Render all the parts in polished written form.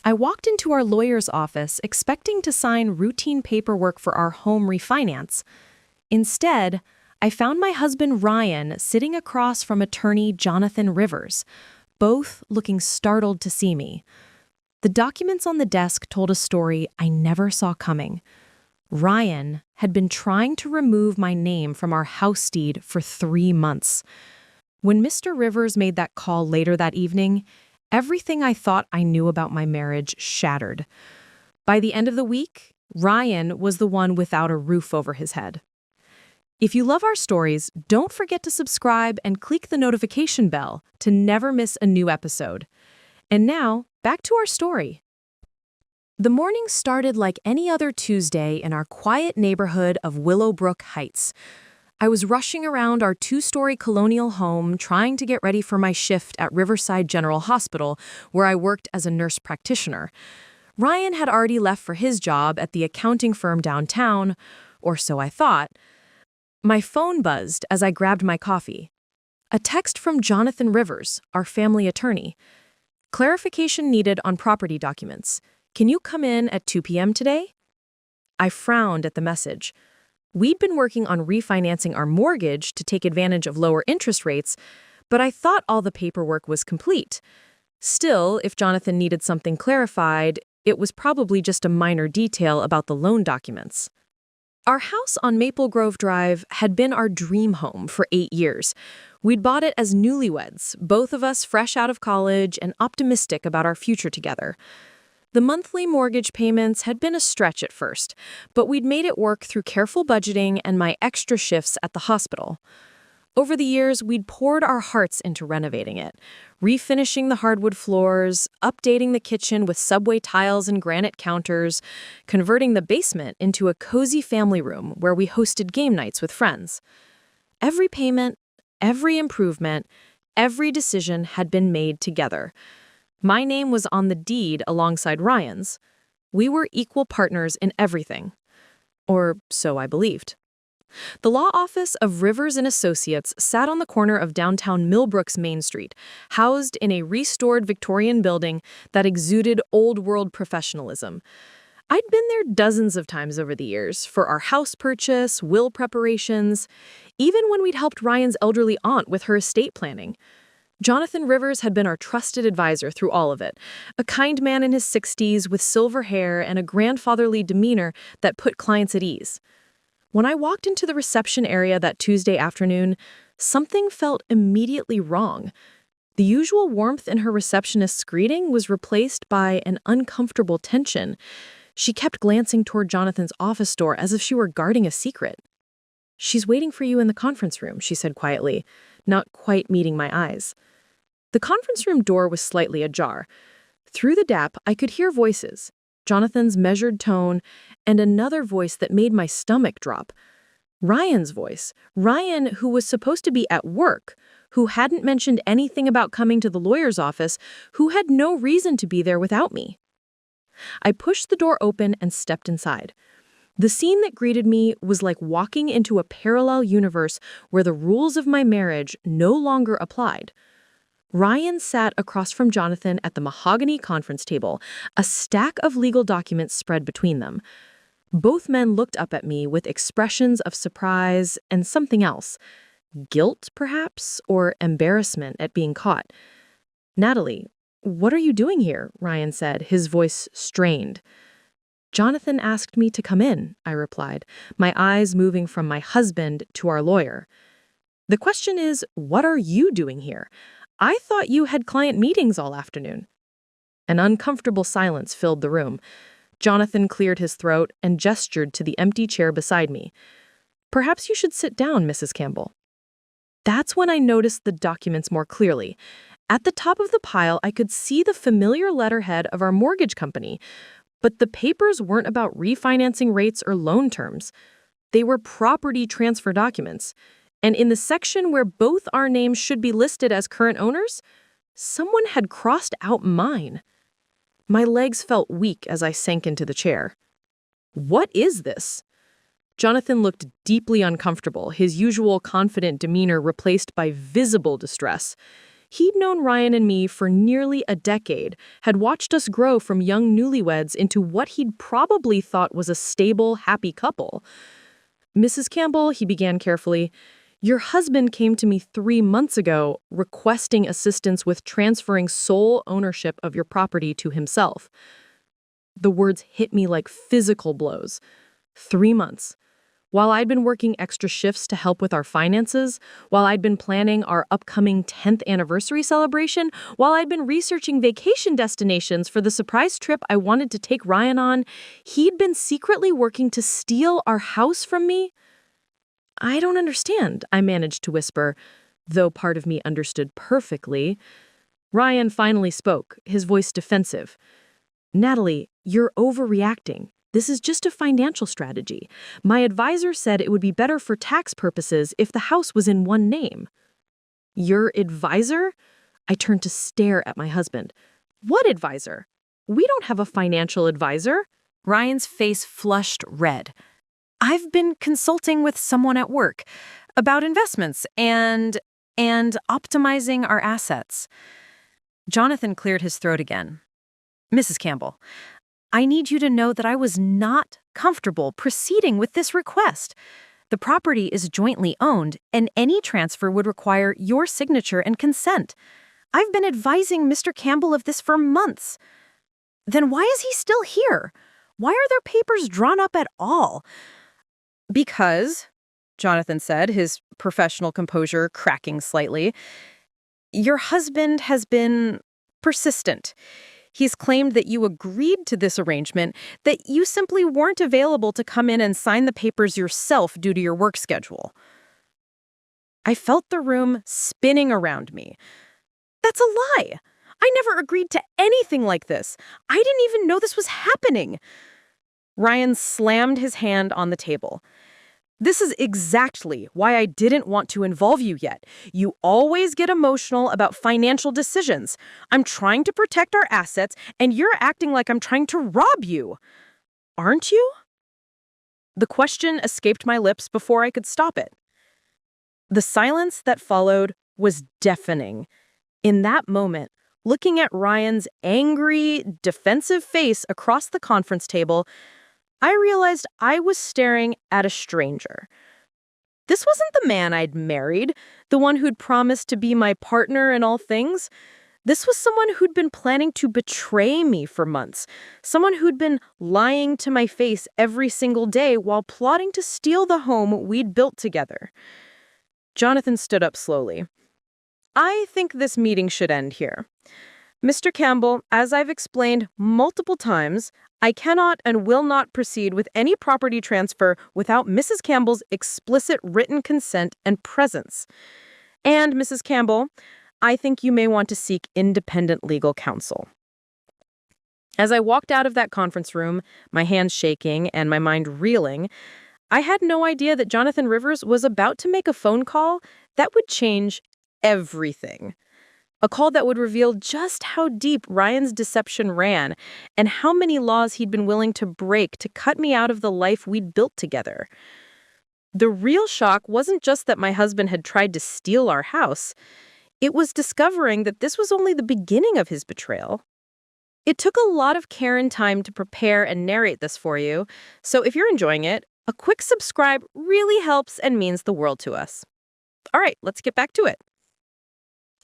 I walked into our lawyer's office expecting to sign routine paperwork for our home refinance. Instead, I found my husband Ryan sitting across from attorney Jonathan Rivers, both looking startled to see me. The documents on the desk told a story I never saw coming. Ryan had been trying to remove my name from our house deed for 3 months. When Mr. Rivers made that call later that evening, everything I thought I knew about my marriage shattered. By the end of the week, Ryan was the one without a roof over his head. If you love our stories, don't forget to subscribe and click the notification bell to never miss a new episode. And now, back to our story. The morning started like any other Tuesday in our quiet neighborhood of Willowbrook Heights. I was rushing around our 2-story colonial home trying to get ready for my shift at Riverside General Hospital, where I worked as a nurse practitioner. Ryan had already left for his job at the accounting firm downtown, or so I thought. My phone buzzed as I grabbed my coffee. A text from Jonathan Rivers, our family attorney. Clarification needed on property documents. Can you come in at 2 p.m. today? I frowned at the message. We'd been working on refinancing our mortgage to take advantage of lower interest rates, but I thought all the paperwork was complete. Still, if Jonathan needed something clarified, it was probably just a minor detail about the loan documents. Our house on Maple Grove Drive had been our dream home for 8 years. We'd bought it as newlyweds, both of us fresh out of college and optimistic about our future together. The monthly mortgage payments had been a stretch at first, but we'd made it work through careful budgeting and my extra shifts at the hospital. Over the years, we'd poured our hearts into renovating it, refinishing the hardwood floors, updating the kitchen with subway tiles and granite counters, converting the basement into a cozy family room where we hosted game nights with friends. Every payment, every improvement, every decision had been made together. My name was on the deed alongside Ryan's. We were equal partners in everything. Or so I believed. The law office of Rivers & Associates sat on the corner of downtown Millbrook's Main Street, housed in a restored Victorian building that exuded old-world professionalism. I'd been there dozens of times over the years for our house purchase, will preparations, even when we'd helped Ryan's elderly aunt with her estate planning. Jonathan Rivers had been our trusted advisor through all of it, a kind man in his 60s with silver hair and a grandfatherly demeanor that put clients at ease. When I walked into the reception area that Tuesday afternoon, something felt immediately wrong. The usual warmth in her receptionist's greeting was replaced by an uncomfortable tension. She kept glancing toward Jonathan's office door as if she were guarding a secret. "She's waiting for you in the conference room," she said quietly, not quite meeting my eyes. The conference room door was slightly ajar. Through the dap, I could hear voices, Jonathan's measured tone, and another voice that made my stomach drop. Ryan's voice. Ryan, who was supposed to be at work, who hadn't mentioned anything about coming to the lawyer's office, who had no reason to be there without me. I pushed the door open and stepped inside. The scene that greeted me was like walking into a parallel universe where the rules of my marriage no longer applied. Ryan sat across from Jonathan at the mahogany conference table, a stack of legal documents spread between them. Both men looked up at me with expressions of surprise and something else. Guilt, perhaps, or embarrassment at being caught. "Natalie, what are you doing here?" Ryan said, his voice strained. "Jonathan asked me to come in," I replied, my eyes moving from my husband to our lawyer. "The question is, what are you doing here? I thought you had client meetings all afternoon." An uncomfortable silence filled the room. Jonathan cleared his throat and gestured to the empty chair beside me. "Perhaps you should sit down, Mrs. Campbell." That's when I noticed the documents more clearly. At the top of the pile, I could see the familiar letterhead of our mortgage company, but the papers weren't about refinancing rates or loan terms. They were property transfer documents. And in the section where both our names should be listed as current owners, someone had crossed out mine. My legs felt weak as I sank into the chair. "What is this?" Jonathan looked deeply uncomfortable, his usual confident demeanor replaced by visible distress. He'd known Ryan and me for nearly a decade, had watched us grow from young newlyweds into what he'd probably thought was a stable, happy couple. "Mrs. Campbell," he began carefully, "your husband came to me 3 months ago requesting assistance with transferring sole ownership of your property to himself." The words hit me like physical blows. 3 months. While I'd been working extra shifts to help with our finances, while I'd been planning our upcoming 10th anniversary celebration, while I'd been researching vacation destinations for the surprise trip I wanted to take Ryan on, he'd been secretly working to steal our house from me. "I don't understand," I managed to whisper, though part of me understood perfectly. Ryan finally spoke, his voice defensive. "Natalie, you're overreacting. This is just a financial strategy. My advisor said it would be better for tax purposes if the house was in one name." "Your advisor?" I turned to stare at my husband. "What advisor? We don't have a financial advisor." Ryan's face flushed red. "I've been consulting with someone at work about investments and optimizing our assets." Jonathan cleared his throat again. "Mrs. Campbell, I need you to know that I was not comfortable proceeding with this request. The property is jointly owned, and any transfer would require your signature and consent. I've been advising Mr. Campbell of this for months." "Then why is he still here? Why are there papers drawn up at all?" "Because," Jonathan said, his professional composure cracking slightly, "your husband has been persistent. He's claimed that you agreed to this arrangement, that you simply weren't available to come in and sign the papers yourself due to your work schedule." I felt the room spinning around me. "That's a lie! I never agreed to anything like this. I didn't even know this was happening." Ryan slammed his hand on the table. "This is exactly why I didn't want to involve you yet. You always get emotional about financial decisions. I'm trying to protect our assets, and you're acting like I'm trying to rob you. Aren't you?" The question escaped my lips before I could stop it. The silence that followed was deafening. In that moment, looking at Ryan's angry, defensive face across the conference table, I realized I was staring at a stranger. This wasn't the man I'd married, the one who'd promised to be my partner in all things. This was someone who'd been planning to betray me for months, someone who'd been lying to my face every single day while plotting to steal the home we'd built together. Jonathan stood up slowly. "I think this meeting should end here. Mr. Campbell, as I've explained multiple times, I cannot and will not proceed with any property transfer without Mrs. Campbell's explicit written consent and presence. And, Mrs. Campbell, I think you may want to seek independent legal counsel." As I walked out of that conference room, my hands shaking and my mind reeling, I had no idea that Jonathan Rivers was about to make a phone call that would change everything. A call that would reveal just how deep Ryan's deception ran and how many laws he'd been willing to break to cut me out of the life we'd built together. The real shock wasn't just that my husband had tried to steal our house. It was discovering that this was only the beginning of his betrayal. It took a lot of care and time to prepare and narrate this for you, so if you're enjoying it, a quick subscribe really helps and means the world to us. All right, let's get back to it.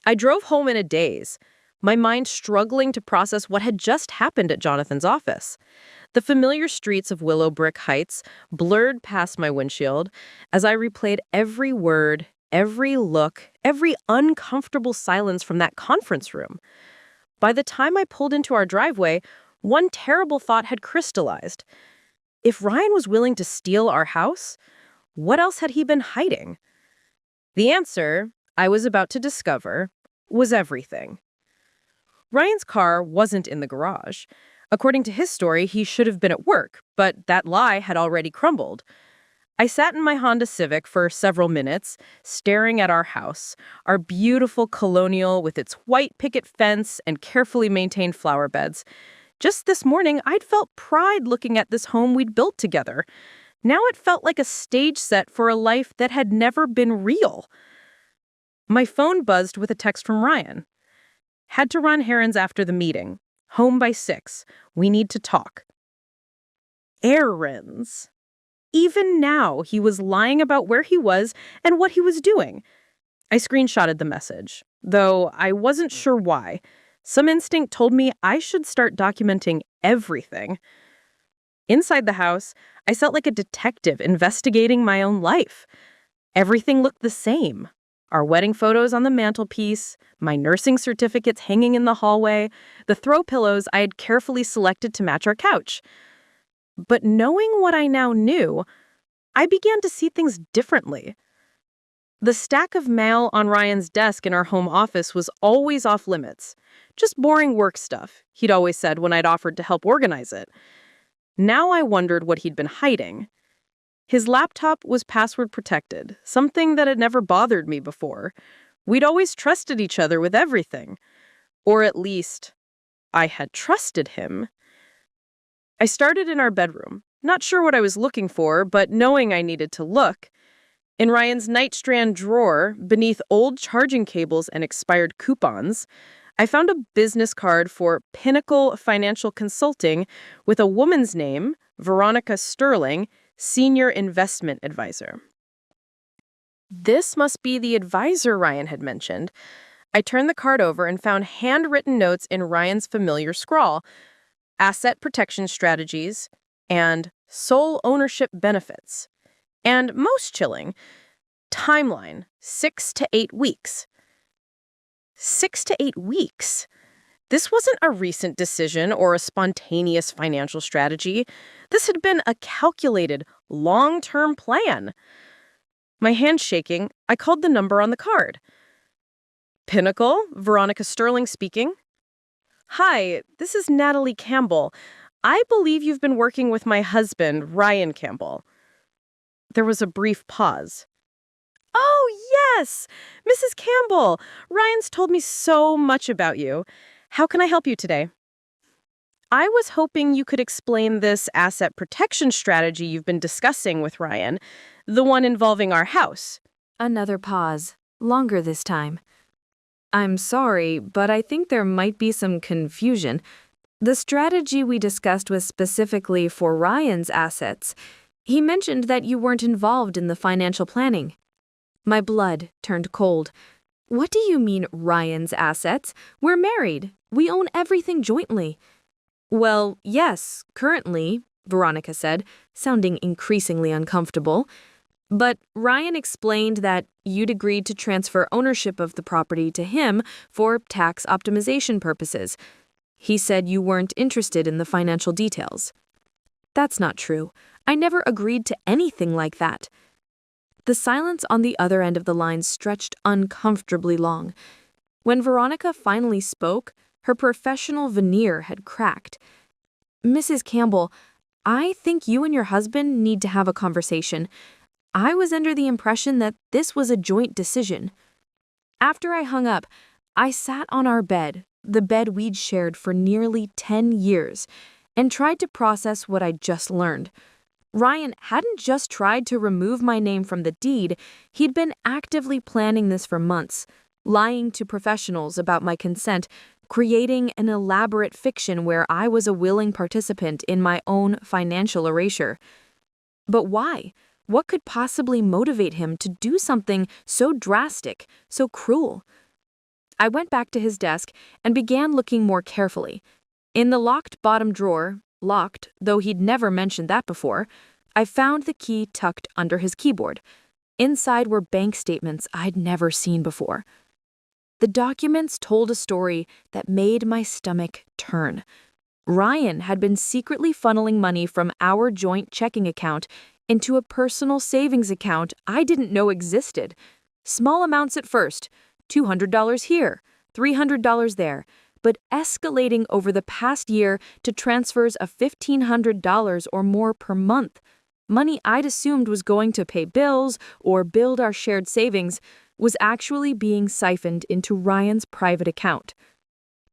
I drove home in a daze, my mind struggling to process what had just happened at Jonathan's office. The familiar streets of Willow Brick Heights blurred past my windshield as I replayed every word, every look, every uncomfortable silence from that conference room. By the time I pulled into our driveway, one terrible thought had crystallized. If Ryan was willing to steal our house, what else had he been hiding? The answer, I was about to discover, was everything. Ryan's car wasn't in the garage. According to his story, he should have been at work, but that lie had already crumbled. I sat in my Honda Civic for several minutes, staring at our house, our beautiful colonial with its white picket fence and carefully maintained flower beds. Just this morning, I'd felt pride looking at this home we'd built together. Now it felt like a stage set for a life that had never been real. My phone buzzed with a text from Ryan. Had to run errands after the meeting. Home by 6. We need to talk. Errands. Even now, he was lying about where he was and what he was doing. I screenshotted the message, though I wasn't sure why. Some instinct told me I should start documenting everything. Inside the house, I felt like a detective investigating my own life. Everything looked the same. Our wedding photos on the mantelpiece, my nursing certificates hanging in the hallway, the throw pillows I had carefully selected to match our couch. But knowing what I now knew, I began to see things differently. The stack of mail on Ryan's desk in our home office was always off limits. Just boring work stuff, he'd always said when I'd offered to help organize it. Now I wondered what he'd been hiding. His laptop was password protected, something that had never bothered me before. We'd always trusted each other with everything. Or at least, I had trusted him. I started in our bedroom, not sure what I was looking for, but knowing I needed to look. In Ryan's nightstand drawer, beneath old charging cables and expired coupons, I found a business card for Pinnacle Financial Consulting with a woman's name, Veronica Sterling, Senior Investment Advisor. This must be the advisor Ryan had mentioned. I turned the card over and found handwritten notes in Ryan's familiar scrawl, asset protection strategies, and sole ownership benefits. And most chilling, timeline, 6 to 8 weeks. 6 to 8 weeks? This wasn't a recent decision or a spontaneous financial strategy. This had been a calculated, long-term plan. My hand shaking, I called the number on the card. Pinnacle, Veronica Sterling speaking. Hi, this is Natalie Campbell. I believe you've been working with my husband, Ryan Campbell. There was a brief pause. Oh, yes! Mrs. Campbell! Ryan's told me so much about you. How can I help you today? I was hoping you could explain this asset protection strategy you've been discussing with Ryan, the one involving our house. Another pause, longer this time. I'm sorry, but I think there might be some confusion. The strategy we discussed was specifically for Ryan's assets. He mentioned that you weren't involved in the financial planning. My blood turned cold. What do you mean, Ryan's assets? We're married. We own everything jointly. Well, yes, currently, Veronica said, sounding increasingly uncomfortable. But Ryan explained that you'd agreed to transfer ownership of the property to him for tax optimization purposes. He said you weren't interested in the financial details. That's not true. I never agreed to anything like that. The silence on the other end of the line stretched uncomfortably long. When Veronica finally spoke, her professional veneer had cracked. Mrs. Campbell, I think you and your husband need to have a conversation. I was under the impression that this was a joint decision. After I hung up, I sat on our bed, the bed we'd shared for nearly 10 years, and tried to process what I'd just learned. Ryan hadn't just tried to remove my name from the deed, he'd been actively planning this for months, lying to professionals about my consent, creating an elaborate fiction where I was a willing participant in my own financial erasure. But why? What could possibly motivate him to do something so drastic, so cruel? I went back to his desk and began looking more carefully. In the locked bottom drawer, locked, though he'd never mentioned that before, I found the key tucked under his keyboard. Inside were bank statements I'd never seen before. The documents told a story that made my stomach turn. Ryan had been secretly funneling money from our joint checking account into a personal savings account I didn't know existed. Small amounts at first, $200 here, $300 there, but escalating over the past year to transfers of $1,500 or more per month. Money I'd assumed was going to pay bills or build our shared savings was actually being siphoned into Ryan's private account.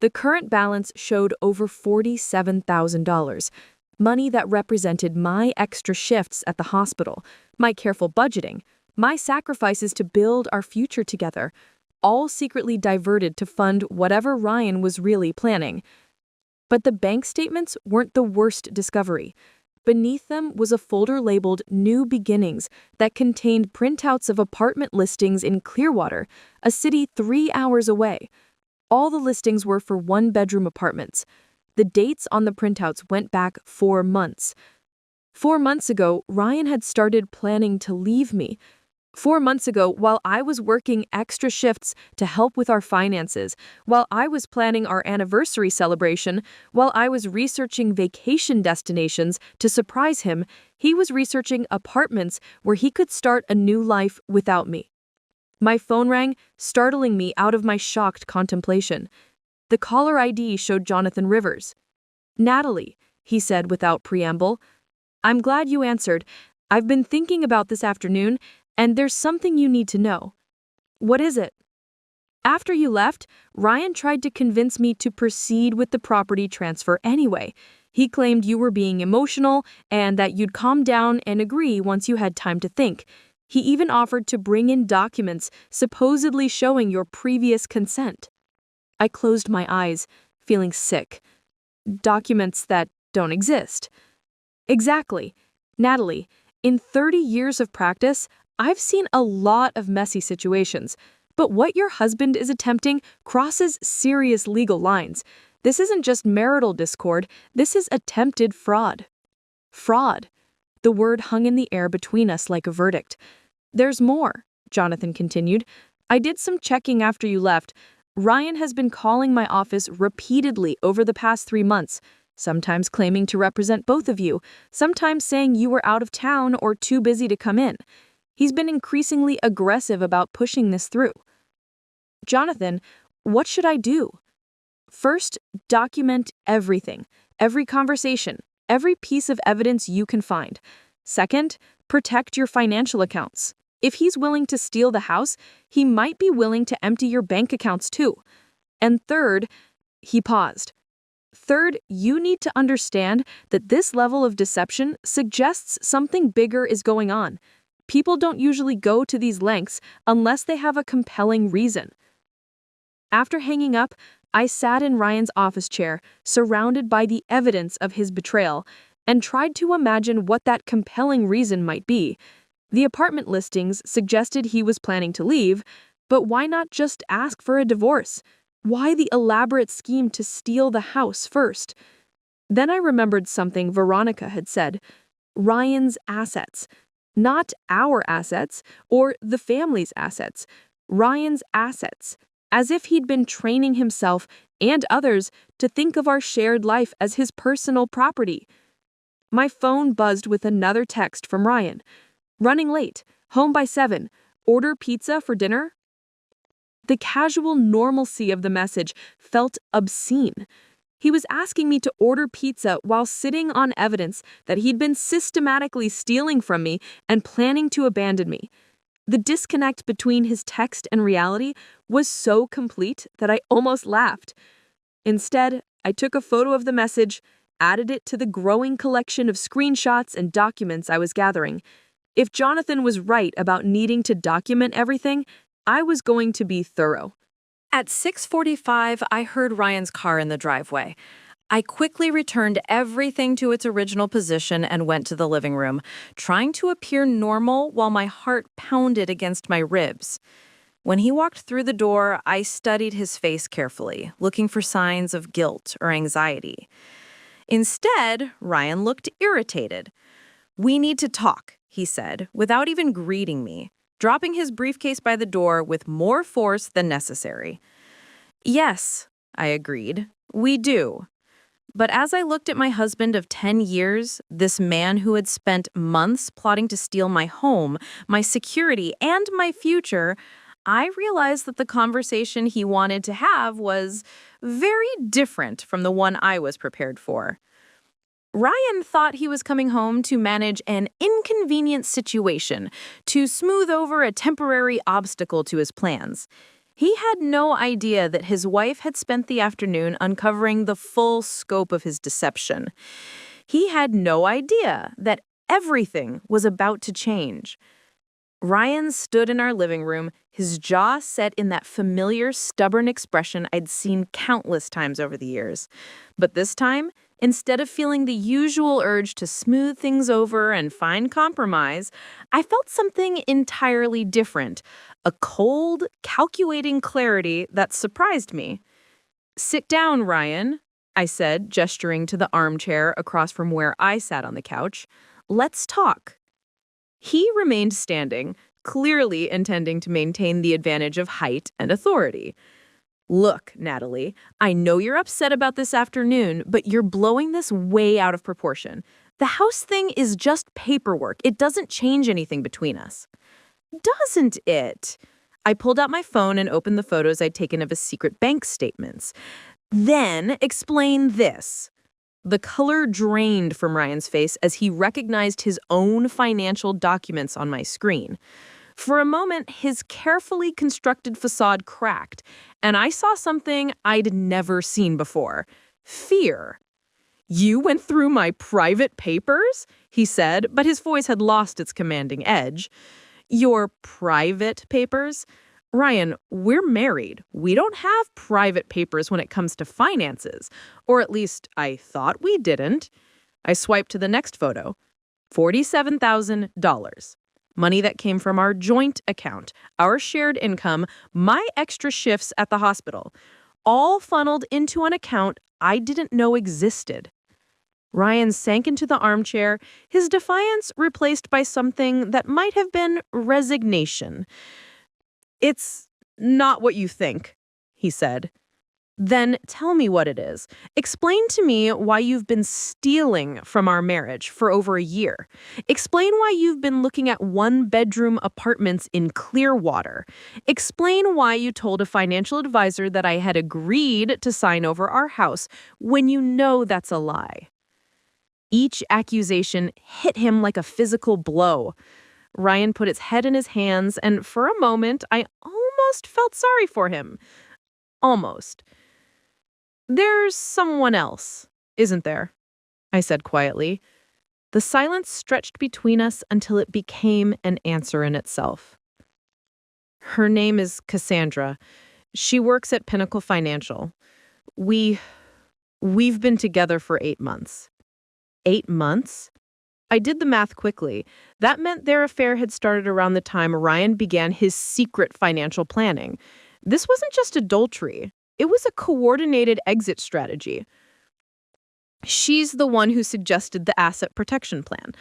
The current balance showed over $47,000, money that represented my extra shifts at the hospital, my careful budgeting, my sacrifices to build our future together. all secretly diverted to fund whatever Ryan was really planning. But the bank statements weren't the worst discovery. Beneath them was a folder labeled New Beginnings that contained printouts of apartment listings in Clearwater, a city 3 hours away. All the listings were for one-bedroom apartments. The dates on the printouts went back 4 months. 4 months ago, Ryan had started planning to leave me. 4 months ago, while I was working extra shifts to help with our finances, while I was planning our anniversary celebration, while I was researching vacation destinations to surprise him, he was researching apartments where he could start a new life without me. My phone rang, startling me out of my shocked contemplation. The caller ID showed Jonathan Rivers. "Natalie," he said without preamble. "I'm glad you answered. I've been thinking about this afternoon, and there's something you need to know." "What is it?" "After you left, Ryan tried to convince me to proceed with the property transfer anyway. He claimed you were being emotional and that you'd calm down and agree once you had time to think. He even offered to bring in documents supposedly showing your previous consent." I closed my eyes, feeling sick. Documents that don't exist. Exactly. Natalie, in 30 years of practice, I've seen a lot of messy situations, but what your husband is attempting crosses serious legal lines. This isn't just marital discord, this is attempted fraud. Fraud. The word hung in the air between us like a verdict. "There's more," Jonathan continued. "I did some checking after you left. Ryan has been calling my office repeatedly over the past 3 months, sometimes claiming to represent both of you, sometimes saying you were out of town or too busy to come in. He's been increasingly aggressive about pushing this through." "Jonathan, what should I do?" "First, document everything, every conversation, every piece of evidence you can find. Second, protect your financial accounts. If he's willing to steal the house, he might be willing to empty your bank accounts too. And third," he paused. "Third, you need to understand that this level of deception suggests something bigger is going on. People don't usually go to these lengths unless they have a compelling reason." After hanging up, I sat in Ryan's office chair, surrounded by the evidence of his betrayal, and tried to imagine what that compelling reason might be. The apartment listings suggested he was planning to leave, but why not just ask for a divorce? Why the elaborate scheme to steal the house first? Then I remembered something Veronica had said. Ryan's assets. Not our assets or the family's assets. Ryan's assets. As if he'd been training himself and others to think of our shared life as his personal property. My phone buzzed with another text from Ryan. "Running late. Home by 7. Order pizza for dinner?" The casual normalcy of the message felt obscene. He was asking me to order pizza while sitting on evidence that he'd been systematically stealing from me and planning to abandon me. The disconnect between his text and reality was so complete that I almost laughed. Instead, I took a photo of the message, added it to the growing collection of screenshots and documents I was gathering. If Jonathan was right about needing to document everything, I was going to be thorough. At 6:45, I heard Ryan's car in the driveway. I quickly returned everything to its original position and went to the living room, trying to appear normal while my heart pounded against my ribs. When he walked through the door, I studied his face carefully, looking for signs of guilt or anxiety. Instead, Ryan looked irritated. "We need to talk," he said, without even greeting me, dropping his briefcase by the door with more force than necessary. "Yes," I agreed, "we do." But as I looked at my husband of 10 years, this man who had spent months plotting to steal my home, my security, and my future, I realized that the conversation he wanted to have was very different from the one I was prepared for. Ryan thought he was coming home to manage an inconvenient situation, to smooth over a temporary obstacle to his plans. He had no idea that his wife had spent the afternoon uncovering the full scope of his deception. He had no idea that everything was about to change. Ryan stood in our living room, his jaw set in that familiar, stubborn expression I'd seen countless times over the years. But this time, instead of feeling the usual urge to smooth things over and find compromise, I felt something entirely different, a cold, calculating clarity that surprised me. "Sit down, Ryan," I said, gesturing to the armchair across from where I sat on the couch. "Let's talk." He remained standing, clearly intending to maintain the advantage of height and authority. "Look, Natalie, I know you're upset about this afternoon, but you're blowing this way out of proportion. The house thing is just paperwork. It doesn't change anything between us." "Doesn't it?" I pulled out my phone and opened the photos I'd taken of his secret bank statements. "Then explain this." The color drained from Ryan's face as he recognized his own financial documents on my screen. For a moment, his carefully constructed facade cracked, and I saw something I'd never seen before: fear. "You went through my private papers?" he said, but his voice had lost its commanding edge. "Your private papers? Ryan, we're married. We don't have private papers when it comes to finances. Or at least I thought we didn't." I swiped to the next photo. $47,000. Money that came from our joint account, our shared income, my extra shifts at the hospital. All funneled into an account I didn't know existed. Ryan sank into the armchair, his defiance replaced by something that might have been resignation. "It's not what you think," he said. "Then tell me what it is. Explain to me why you've been stealing from our marriage for over a year. Explain why you've been looking at one-bedroom apartments in Clearwater. Explain why you told a financial advisor that I had agreed to sign over our house when you know that's a lie." Each accusation hit him like a physical blow. Ryan put his head in his hands, and for a moment, I almost felt sorry for him. Almost. "There's someone else, isn't there?" I said quietly. The silence stretched between us until it became an answer in itself. "Her name is Cassandra. She works at Pinnacle Financial. We've been together for 8 months." 8 months? I did the math quickly. That meant their affair had started around the time Ryan began his secret financial planning. This wasn't just adultery. It was a coordinated exit strategy. She's the one who suggested the asset protection plan.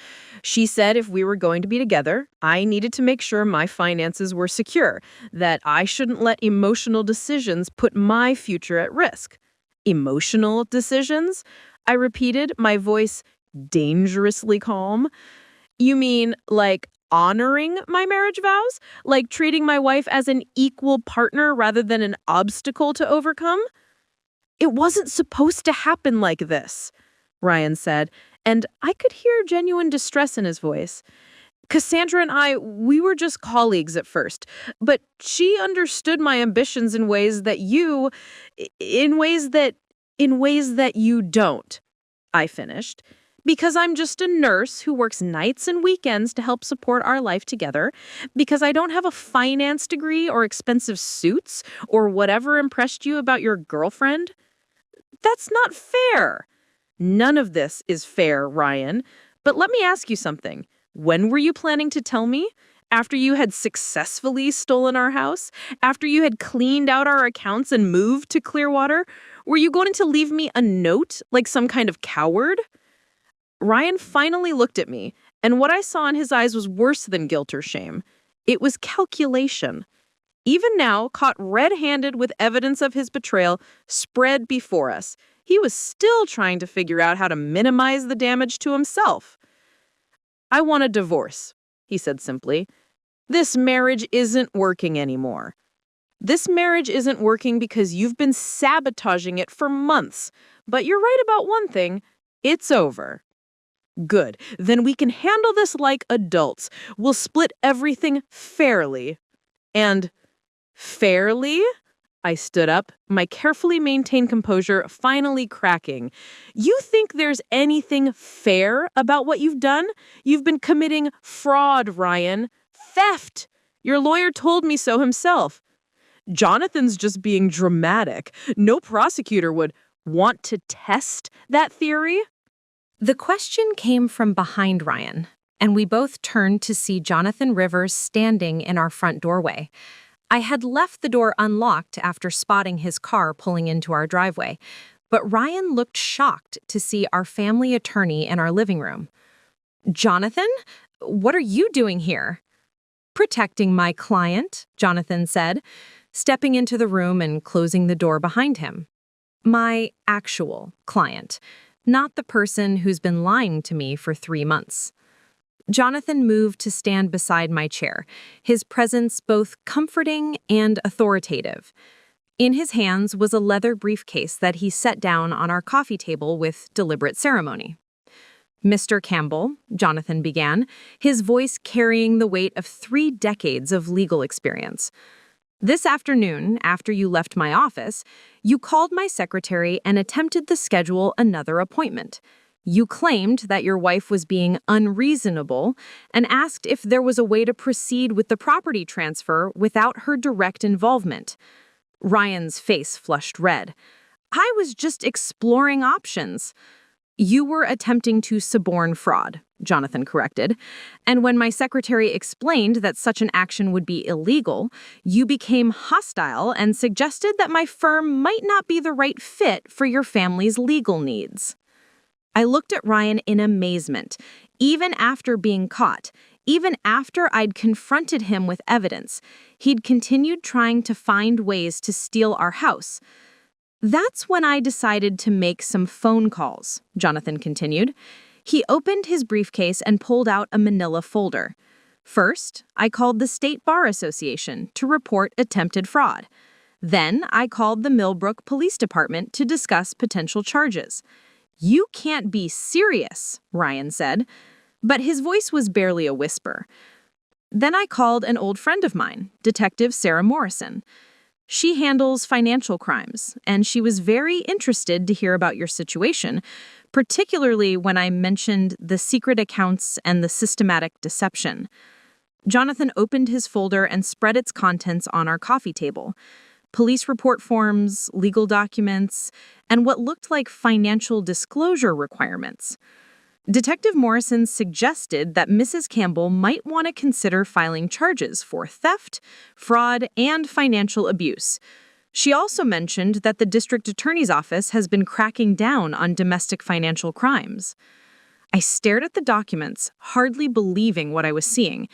She said if we were going to be together, I needed to make sure my finances were secure, that I shouldn't let emotional decisions put my future at risk. Emotional decisions? I repeated, my voice dangerously calm. "You mean, like, honoring my marriage vows? Like treating my wife as an equal partner rather than an obstacle to overcome?" "It wasn't supposed to happen like this," Ryan said, and I could hear genuine distress in his voice. "Cassandra and we were just colleagues at first, but she understood my ambitions in ways that in ways that you don't," I finished. "Because I'm just a nurse who works nights and weekends to help support our life together. Because I don't have a finance degree or expensive suits or whatever impressed you about your girlfriend. That's not fair." "None of this is fair, Ryan. But let me ask you something. When were you planning to tell me? After you had successfully stolen our house? After you had cleaned out our accounts and moved to Clearwater? Were you going to leave me a note like some kind of coward?" Ryan finally looked at me, and what I saw in his eyes was worse than guilt or shame. It was calculation. Even now, caught red-handed with evidence of his betrayal spread before us, he was still trying to figure out how to minimize the damage to himself. "I want a divorce," he said simply. "This marriage isn't working anymore. This marriage isn't working because you've been sabotaging it for months. But you're right about one thing. It's over." "Good. Then we can handle this like adults. We'll split everything fairly." "And fairly?" I stood up, my carefully maintained composure finally cracking. "You think there's anything fair about what you've done? You've been committing fraud, Ryan. theft. Your lawyer told me so himself. Jonathan's just being dramatic. No prosecutor would want to test that theory. The question came from behind Ryan, and we both turned to see Jonathan Rivers standing in our front doorway. I had left the door unlocked after spotting his car pulling into our driveway, but Ryan looked shocked to see our family attorney in our living room. "Jonathan, what are you doing here?" "Protecting my client," Jonathan said, stepping into the room and closing the door behind him. "My actual client, not the person who's been lying to me for 3 months." Jonathan moved to stand beside my chair, his presence both comforting and authoritative. In his hands was a leather briefcase that he set down on our coffee table with deliberate ceremony. "Mr. Campbell," Jonathan began, his voice carrying the weight of 3 decades of legal experience. "This afternoon, after you left my office, you called my secretary and attempted to schedule another appointment. You claimed that your wife was being unreasonable and asked if there was a way to proceed with the property transfer without her direct involvement." Ryan's face flushed red. "I was just exploring options." "You were attempting to suborn fraud," Jonathan corrected. "And when my secretary explained that such an action would be illegal, you became hostile and suggested that my firm might not be the right fit for your family's legal needs." I looked at Ryan in amazement. Even after being caught, even after I'd confronted him with evidence, he'd continued trying to find ways to steal our house. "That's when I decided to make some phone calls," Jonathan continued. He opened his briefcase and pulled out a manila folder. "First, I called the State Bar Association to report attempted fraud. Then I called the Millbrook Police Department to discuss potential charges." "You can't be serious," Ryan said, but his voice was barely a whisper. "Then I called an old friend of mine, Detective Sarah Morrison. She handles financial crimes, and she was very interested to hear about your situation, particularly when I mentioned the secret accounts and the systematic deception." Jonathan opened his folder and spread its contents on our coffee table. Police report forms, legal documents, and what looked like financial disclosure requirements. Detective Morrison suggested that Mrs. Campbell might want to consider filing charges for theft, fraud, and financial abuse. She also mentioned that the district attorney's office has been cracking down on domestic financial crimes. I stared at the documents, hardly believing what I was seeing.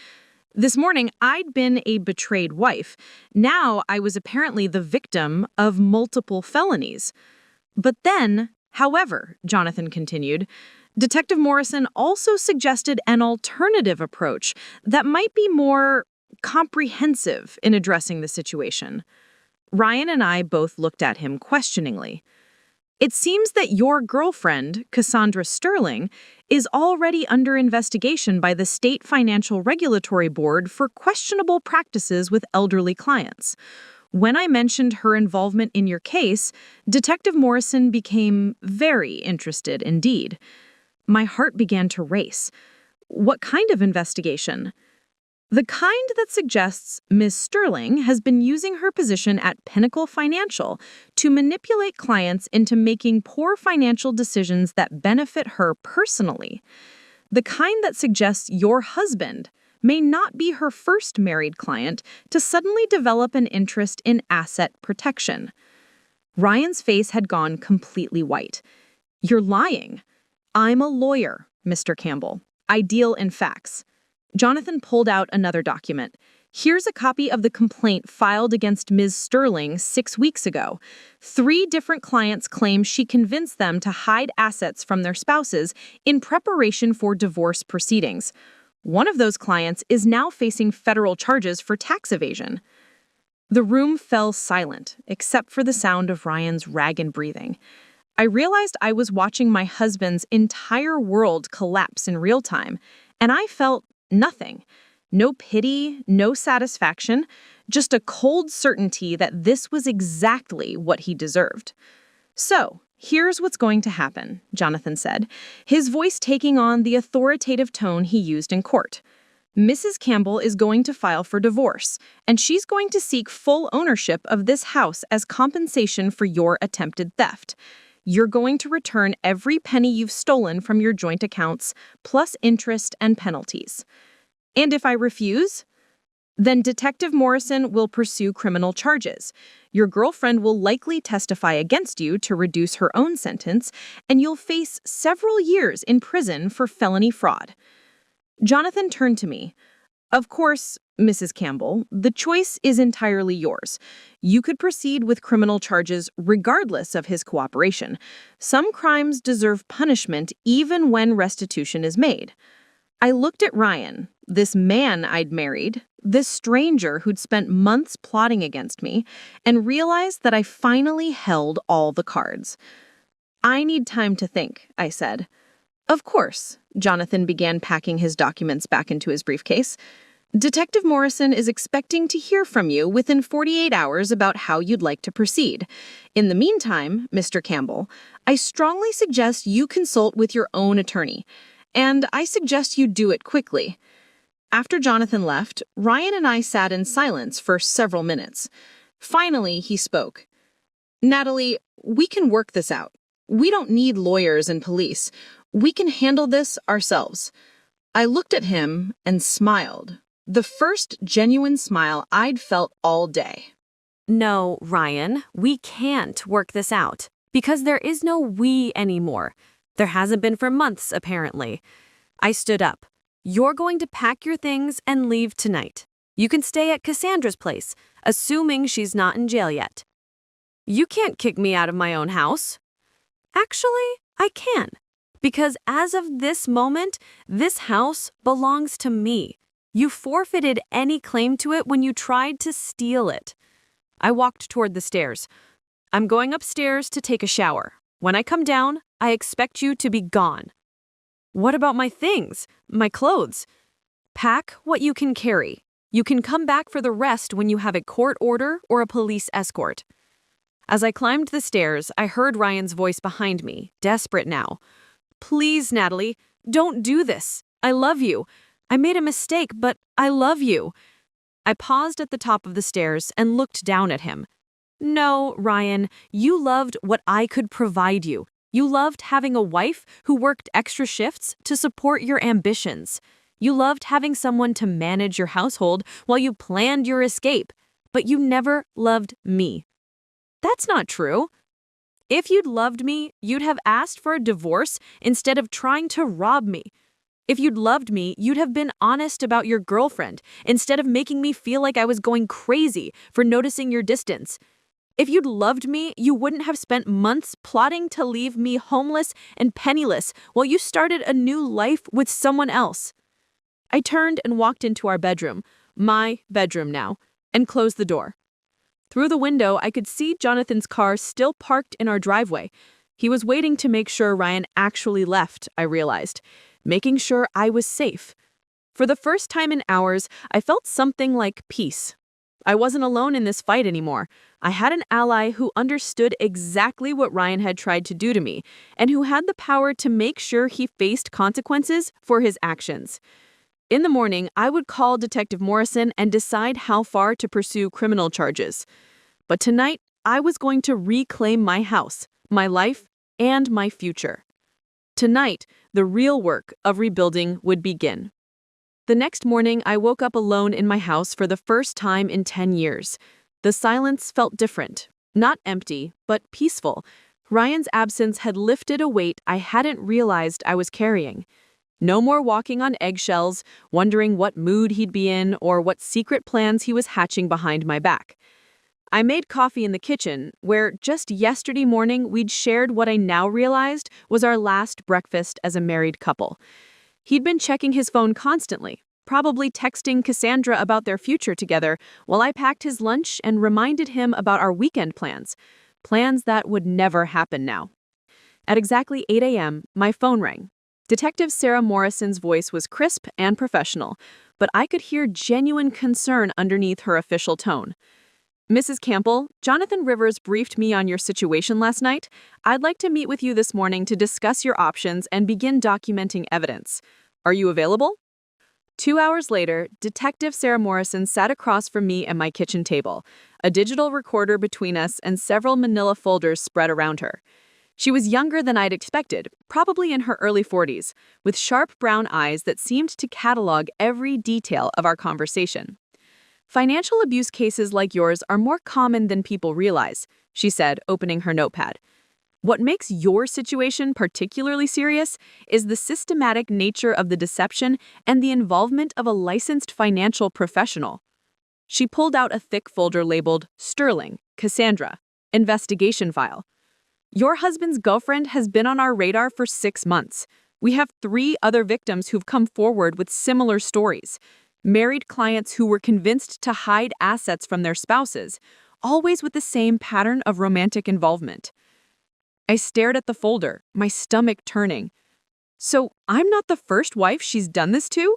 This morning, I'd been a betrayed wife. Now I was apparently the victim of multiple felonies. But then, however, Jonathan continued, Detective Morrison also suggested an alternative approach that might be more comprehensive in addressing the situation. Ryan and I both looked at him questioningly. "It seems that your girlfriend, Cassandra Sterling, is already under investigation by the State Financial Regulatory Board for questionable practices with elderly clients. When I mentioned her involvement in your case, Detective Morrison became very interested indeed." My heart began to race. "What kind of investigation?" "The kind that suggests Ms. Sterling has been using her position at Pinnacle Financial to manipulate clients into making poor financial decisions that benefit her personally. The kind that suggests your husband may not be her first married client to suddenly develop an interest in asset protection." Ryan's face had gone completely white. "You're lying. I'm a lawyer, Mr. Campbell. I deal in facts." Jonathan pulled out another document. "Here's a copy of the complaint filed against Ms. Sterling 6 weeks ago. 3 different clients claim she convinced them to hide assets from their spouses in preparation for divorce proceedings. One of those clients is now facing federal charges for tax evasion." The room fell silent, except for the sound of Ryan's ragged breathing. I realized I was watching my husband's entire world collapse in real time, and I felt nothing. No pity, no satisfaction, just a cold certainty that this was exactly what he deserved. "So, here's what's going to happen," Jonathan said, his voice taking on the authoritative tone he used in court. Mrs. Campbell is going to file for divorce, and she's going to seek full ownership of this house as compensation for your attempted theft. You're going to return every penny you've stolen from your joint accounts, plus interest and penalties. And if I refuse, then Detective Morrison will pursue criminal charges. Your girlfriend will likely testify against you to reduce her own sentence, and you'll face several years in prison for felony fraud. Jonathan turned to me. Of course, Mrs. Campbell, the choice is entirely yours. You could proceed with criminal charges regardless of his cooperation. Some crimes deserve punishment even when restitution is made. I looked at Ryan, this man I'd married, this stranger who'd spent months plotting against me, and realized that I finally held all the cards. I need time to think, I said. Of course, Jonathan began packing his documents back into his briefcase. Detective Morrison is expecting to hear from you within 48 hours about how you'd like to proceed. In the meantime, Mr. Campbell, I strongly suggest you consult with your own attorney, and I suggest you do it quickly. After Jonathan left, Ryan and I sat in silence for several minutes. Finally, he spoke. Natalie, we can work this out. We don't need lawyers and police. We can handle this ourselves. I looked at him and smiled. The first genuine smile I'd felt all day. No, Ryan, we can't work this out. Because there is no we anymore. There hasn't been for months, apparently. I stood up. You're going to pack your things and leave tonight. You can stay at Cassandra's place, assuming she's not in jail yet. You can't kick me out of my own house. Actually, I can. Because as of this moment, this house belongs to me. You forfeited any claim to it when you tried to steal it. I walked toward the stairs. I'm going upstairs to take a shower. When I come down, I expect you to be gone. What about my things? My clothes? Pack what you can carry. You can come back for the rest when you have a court order or a police escort. As I climbed the stairs, I heard Ryan's voice behind me, desperate now. Please, Natalie, don't do this. I love you. I made a mistake, but I love you. I paused at the top of the stairs and looked down at him. No, Ryan, you loved what I could provide you. You loved having a wife who worked extra shifts to support your ambitions. You loved having someone to manage your household while you planned your escape, but you never loved me. That's not true. If you'd loved me, you'd have asked for a divorce instead of trying to rob me. If you'd loved me, you'd have been honest about your girlfriend instead of making me feel like I was going crazy for noticing your distance. If you'd loved me, you wouldn't have spent months plotting to leave me homeless and penniless while you started a new life with someone else. I turned and walked into our bedroom, my bedroom now, and closed the door. Through the window, I could see Jonathan's car still parked in our driveway. He was waiting to make sure Ryan actually left, I realized, making sure I was safe. For the first time in hours, I felt something like peace. I wasn't alone in this fight anymore. I had an ally who understood exactly what Ryan had tried to do to me, and who had the power to make sure he faced consequences for his actions. In the morning, I would call Detective Morrison and decide how far to pursue criminal charges. But tonight, I was going to reclaim my house, my life, and my future. Tonight, the real work of rebuilding would begin. The next morning, I woke up alone in my house for the first time in 10 years. The silence felt different, not empty, but peaceful. Ryan's absence had lifted a weight I hadn't realized I was carrying. No more walking on eggshells, wondering what mood he'd be in or what secret plans he was hatching behind my back. I made coffee in the kitchen, where just yesterday morning we'd shared what I now realized was our last breakfast as a married couple. He'd been checking his phone constantly, probably texting Cassandra about their future together, while I packed his lunch and reminded him about our weekend plans that would never happen now. At exactly 8 a.m., my phone rang. Detective Sarah Morrison's voice was crisp and professional, but I could hear genuine concern underneath her official tone. Mrs. Campbell, Jonathan Rivers briefed me on your situation last night. I'd like to meet with you this morning to discuss your options and begin documenting evidence. Are you available? 2 hours later, Detective Sarah Morrison sat across from me at my kitchen table, a digital recorder between us and several manila folders spread around her. She was younger than I'd expected, probably in her early 40s, with sharp brown eyes that seemed to catalog every detail of our conversation. "Financial abuse cases like yours are more common than people realize," she said, opening her notepad. "What makes your situation particularly serious is the systematic nature of the deception and the involvement of a licensed financial professional." She pulled out a thick folder labeled Sterling, Cassandra, Investigation File. "Your husband's girlfriend has been on our radar for 6 months. We have 3 other victims who've come forward with similar stories. Married clients who were convinced to hide assets from their spouses, always with the same pattern of romantic involvement." I stared at the folder, my stomach turning. So I'm not the first wife she's done this to?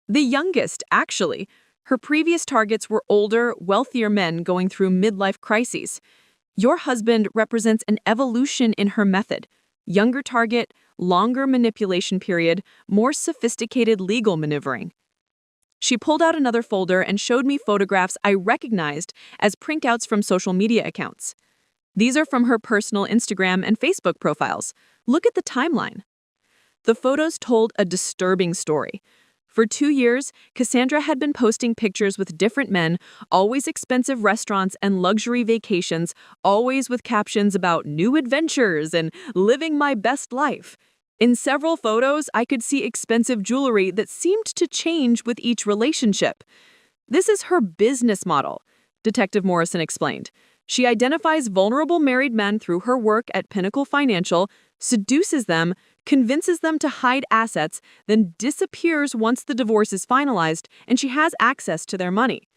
The youngest, actually. Her previous targets were older, wealthier men going through midlife crises. Your husband represents an evolution in her method. Younger target, longer manipulation period, more sophisticated legal maneuvering. She pulled out another folder and showed me photographs I recognized as printouts from social media accounts. "These are from her personal Instagram and Facebook profiles. Look at the timeline." The photos told a disturbing story. For 2 years, Cassandra had been posting pictures with different men, always expensive restaurants and luxury vacations, always with captions about new adventures and living my best life. In several photos, I could see expensive jewelry that seemed to change with each relationship. "This is her business model," Detective Morrison explained. "She identifies vulnerable married men through her work at Pinnacle Financial, seduces them, convinces them to hide assets, then disappears once the divorce is finalized and she has access to their money."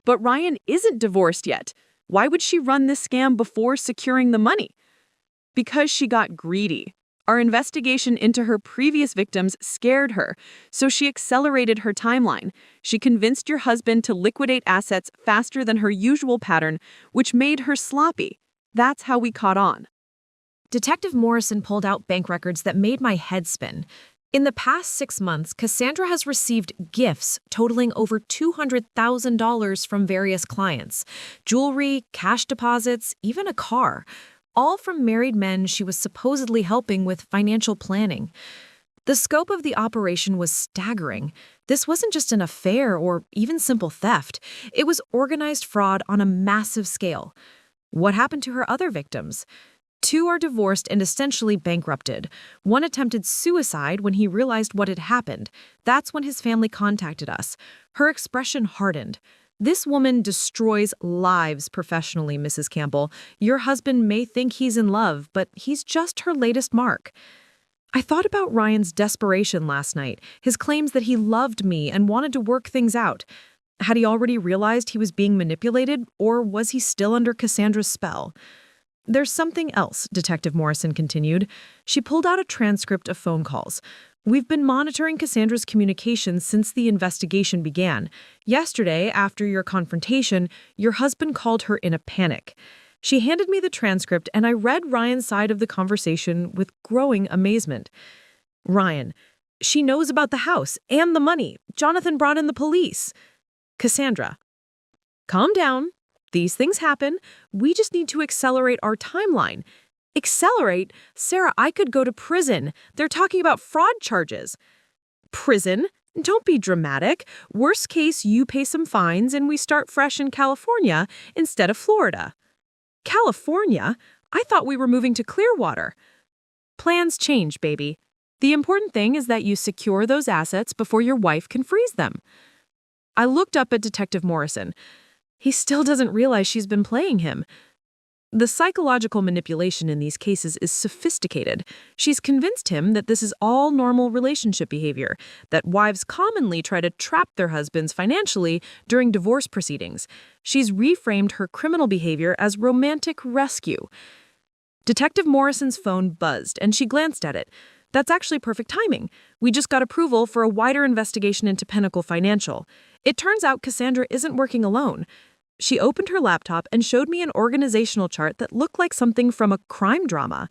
"But Ryan isn't divorced yet. Why would she run this scam before securing the money?" "Because she got greedy. Our investigation into her previous victims scared her, so she accelerated her timeline. She convinced your husband to liquidate assets faster than her usual pattern, which made her sloppy. That's how we caught on." Detective Morrison pulled out bank records that made my head spin. In the past 6 months, Cassandra has received gifts totaling over $200,000 from various clients. Jewelry, cash deposits, even a car. All from married men she was supposedly helping with financial planning. The scope of the operation was staggering. This wasn't just an affair or even simple theft. It was organized fraud on a massive scale. What happened to her other victims? 2 are divorced and essentially bankrupted. 1 attempted suicide when he realized what had happened. That's when his family contacted us. Her expression hardened. "This woman destroys lives professionally, Mrs. Campbell. Your husband may think he's in love, but he's just her latest mark." I thought about Ryan's desperation last night, his claims that he loved me and wanted to work things out. Had he already realized he was being manipulated, or was he still under Cassandra's spell? "There's something else," Detective Morrison continued. She pulled out a transcript of phone calls. "We've been monitoring Cassandra's communications since the investigation began. Yesterday, after your confrontation, your husband called her in a panic." She handed me the transcript, and I read Ryan's side of the conversation with growing amazement. "Ryan, she knows about the house and the money. Jonathan brought in the police." "Cassandra, calm down. These things happen. We just need to accelerate our timeline." "Accelerate? Sarah, I could go to prison. They're talking about fraud charges." "Prison? Don't be dramatic. Worst case, you pay some fines and we start fresh in California instead of Florida." "California? I thought we were moving to Clearwater." "Plans change, baby. The important thing is that you secure those assets before your wife can freeze them." I looked up at Detective Morrison. He still doesn't realize she's been playing him. The psychological manipulation in these cases is sophisticated. She's convinced him that this is all normal relationship behavior, that wives commonly try to trap their husbands financially during divorce proceedings. She's reframed her criminal behavior as romantic rescue. Detective Morrison's phone buzzed, and she glanced at it. "That's actually perfect timing. We just got approval for a wider investigation into Pinnacle Financial. It turns out Cassandra isn't working alone." She opened her laptop and showed me an organizational chart that looked like something from a crime drama.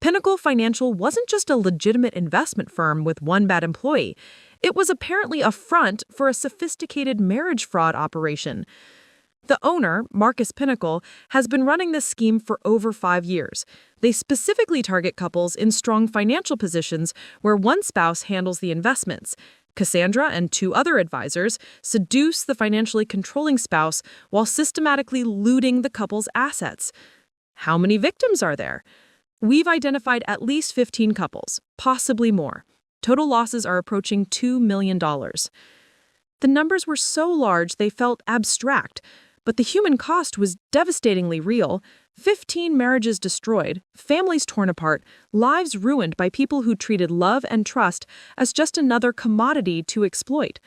Pinnacle Financial wasn't just a legitimate investment firm with one bad employee. It was apparently a front for a sophisticated marriage fraud operation. The owner, Marcus Pinnacle, has been running this scheme for over 5 years. They specifically target couples in strong financial positions where one spouse handles the investments. Cassandra and 2 other advisors seduce the financially controlling spouse while systematically looting the couple's assets. How many victims are there? We've identified at least 15 couples, possibly more. Total losses are approaching $2 million. The numbers were so large they felt abstract, but the human cost was devastatingly real. 15 marriages destroyed, families torn apart, lives ruined by people who treated love and trust as just another commodity to exploit.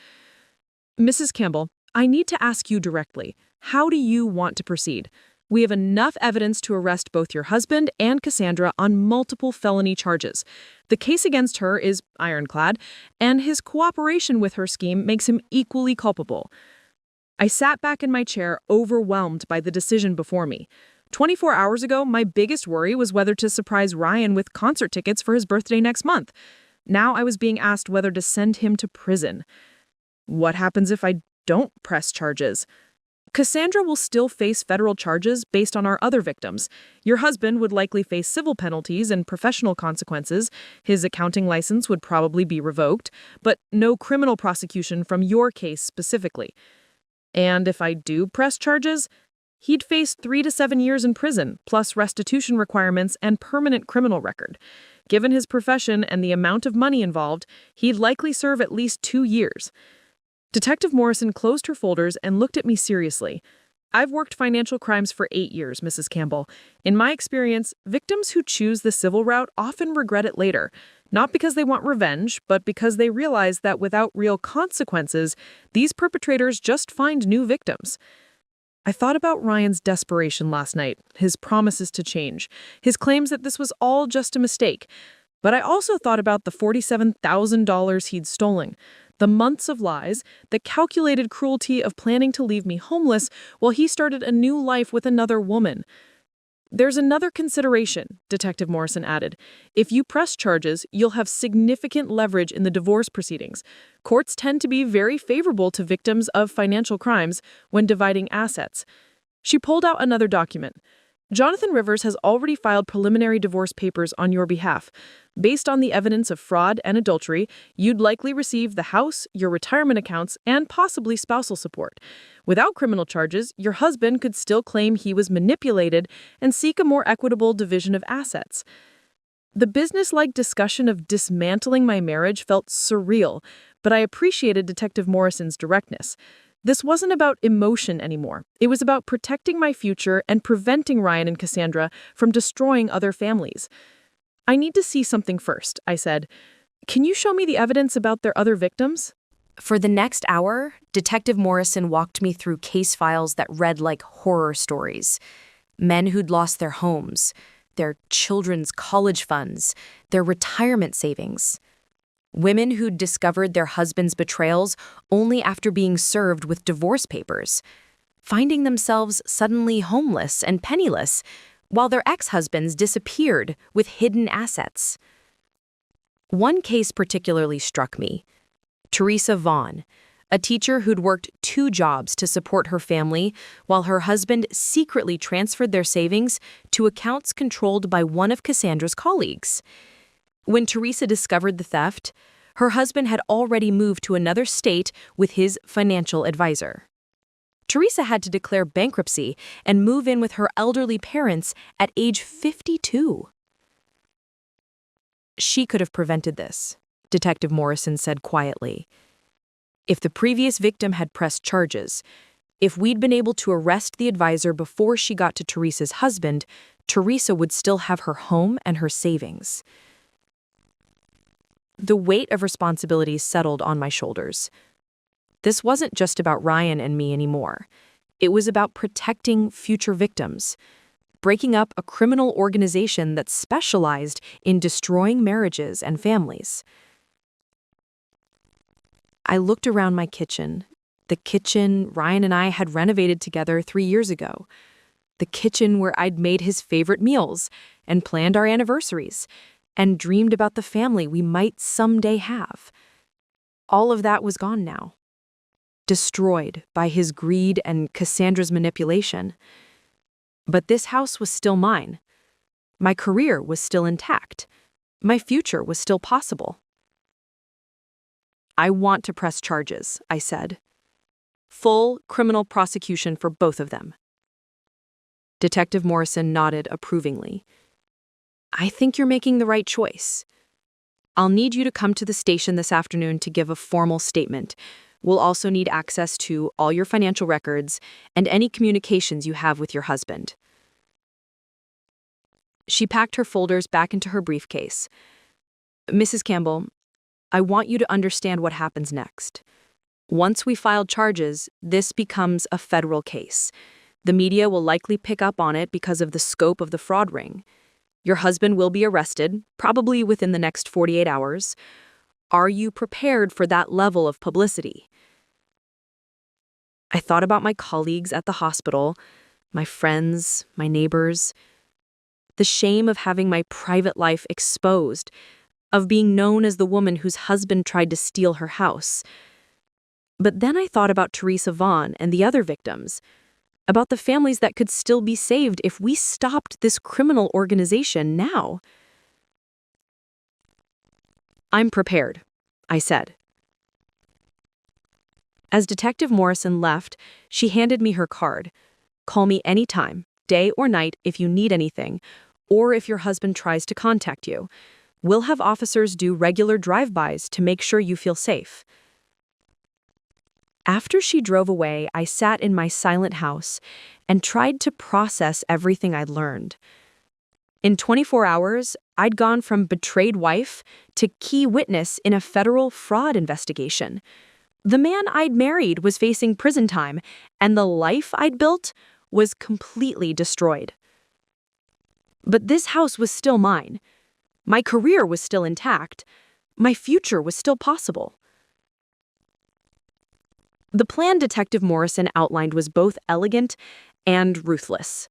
Mrs. Campbell, I need to ask you directly, how do you want to proceed? We have enough evidence to arrest both your husband and Cassandra on multiple felony charges. The case against her is ironclad, and his cooperation with her scheme makes him equally culpable. I sat back in my chair, overwhelmed by the decision before me. 24 hours ago, my biggest worry was whether to surprise Ryan with concert tickets for his birthday next month. Now I was being asked whether to send him to prison. What happens if I don't press charges? Cassandra will still face federal charges based on our other victims. Your husband would likely face civil penalties and professional consequences. His accounting license would probably be revoked, but no criminal prosecution from your case specifically. And if I do press charges, he'd face 3 to 7 years in prison, plus restitution requirements and permanent criminal record. Given his profession and the amount of money involved, he'd likely serve at least 2 years. Detective Morrison closed her folders and looked at me seriously. I've worked financial crimes for 8 years, Mrs. Campbell. In my experience, victims who choose the civil route often regret it later, not because they want revenge, but because they realize that without real consequences, these perpetrators just find new victims. I thought about Ryan's desperation last night, his promises to change, his claims that this was all just a mistake. But I also thought about the $47,000 he'd stolen, the months of lies, the calculated cruelty of planning to leave me homeless while he started a new life with another woman. There's another consideration, Detective Morrison added. If you press charges, you'll have significant leverage in the divorce proceedings. Courts tend to be very favorable to victims of financial crimes when dividing assets. She pulled out another document. Jonathan Rivers has already filed preliminary divorce papers on your behalf. Based on the evidence of fraud and adultery, you'd likely receive the house, your retirement accounts, and possibly spousal support. Without criminal charges, your husband could still claim he was manipulated and seek a more equitable division of assets. The business-like discussion of dismantling my marriage felt surreal, but I appreciated Detective Morrison's directness. This wasn't about emotion anymore. It was about protecting my future and preventing Ryan and Cassandra from destroying other families. I need to see something first, I said. Can you show me the evidence about their other victims? For the next hour, Detective Morrison walked me through case files that read like horror stories. Men who'd lost their homes, their children's college funds, their retirement savings. Women who'd discovered their husbands' betrayals only after being served with divorce papers, finding themselves suddenly homeless and penniless, while their ex-husbands disappeared with hidden assets. One case particularly struck me. Teresa Vaughn, a teacher who'd worked 2 jobs to support her family while her husband secretly transferred their savings to accounts controlled by one of Cassandra's colleagues. When Teresa discovered the theft, her husband had already moved to another state with his financial advisor. Teresa had to declare bankruptcy and move in with her elderly parents at age 52. She could have prevented this, Detective Morrison said quietly. If the previous victim had pressed charges, if we'd been able to arrest the advisor before she got to Teresa's husband, Teresa would still have her home and her savings. The weight of responsibilities settled on my shoulders. This wasn't just about Ryan and me anymore. It was about protecting future victims, breaking up a criminal organization that specialized in destroying marriages and families. I looked around my kitchen, the kitchen Ryan and I had renovated together 3 years ago. the kitchen where I'd made his favorite meals and planned our anniversaries and dreamed about the family we might someday have. All of that was gone now, destroyed by his greed and Cassandra's manipulation. But this house was still mine. My career was still intact. My future was still possible. "I want to press charges," I said. "Full criminal prosecution for both of them." Detective Morrison nodded approvingly. "I think you're making the right choice. I'll need you to come to the station this afternoon to give a formal statement. We'll also need access to all your financial records and any communications you have with your husband." She packed her folders back into her briefcase. "Mrs. Campbell, I want you to understand what happens next. Once we filed charges, this becomes a federal case. The media will likely pick up on it because of the scope of the fraud ring. Your husband will be arrested, probably within the next 48 hours. Are you prepared for that level of publicity?" I thought about my colleagues at the hospital, my friends, my neighbors, the shame of having my private life exposed, of being known as the woman whose husband tried to steal her house. But then I thought about Teresa Vaughn and the other victims, about the families that could still be saved if we stopped this criminal organization now. "I'm prepared," I said. As Detective Morrison left, she handed me her card. "Call me anytime, day or night, if you need anything, or if your husband tries to contact you. We'll have officers do regular drive-bys to make sure you feel safe." After she drove away, I sat in my silent house and tried to process everything I'd learned. In 24 hours, I'd gone from betrayed wife to key witness in a federal fraud investigation. The man I'd married was facing prison time, and the life I'd built was completely destroyed. But this house was still mine. My career was still intact. My future was still possible. The plan Detective Morrison outlined was both elegant and ruthless.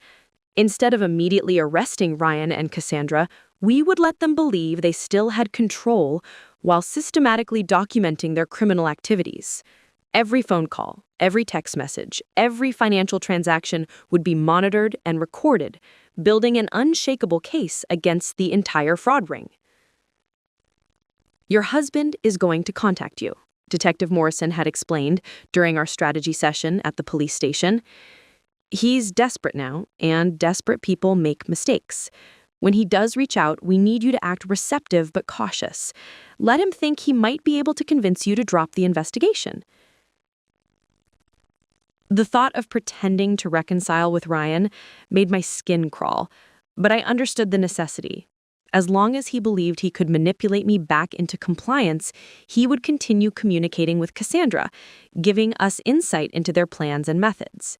Instead of immediately arresting Ryan and Cassandra, we would let them believe they still had control while systematically documenting their criminal activities. Every phone call, every text message, every financial transaction would be monitored and recorded, building an unshakable case against the entire fraud ring. "Your husband is going to contact you," Detective Morrison had explained during our strategy session at the police station. "He's desperate now, and desperate people make mistakes. When he does reach out, we need you to act receptive but cautious. Let him think he might be able to convince you to drop the investigation." The thought of pretending to reconcile with Ryan made my skin crawl, but I understood the necessity. As long as he believed he could manipulate me back into compliance, he would continue communicating with Cassandra, giving us insight into their plans and methods.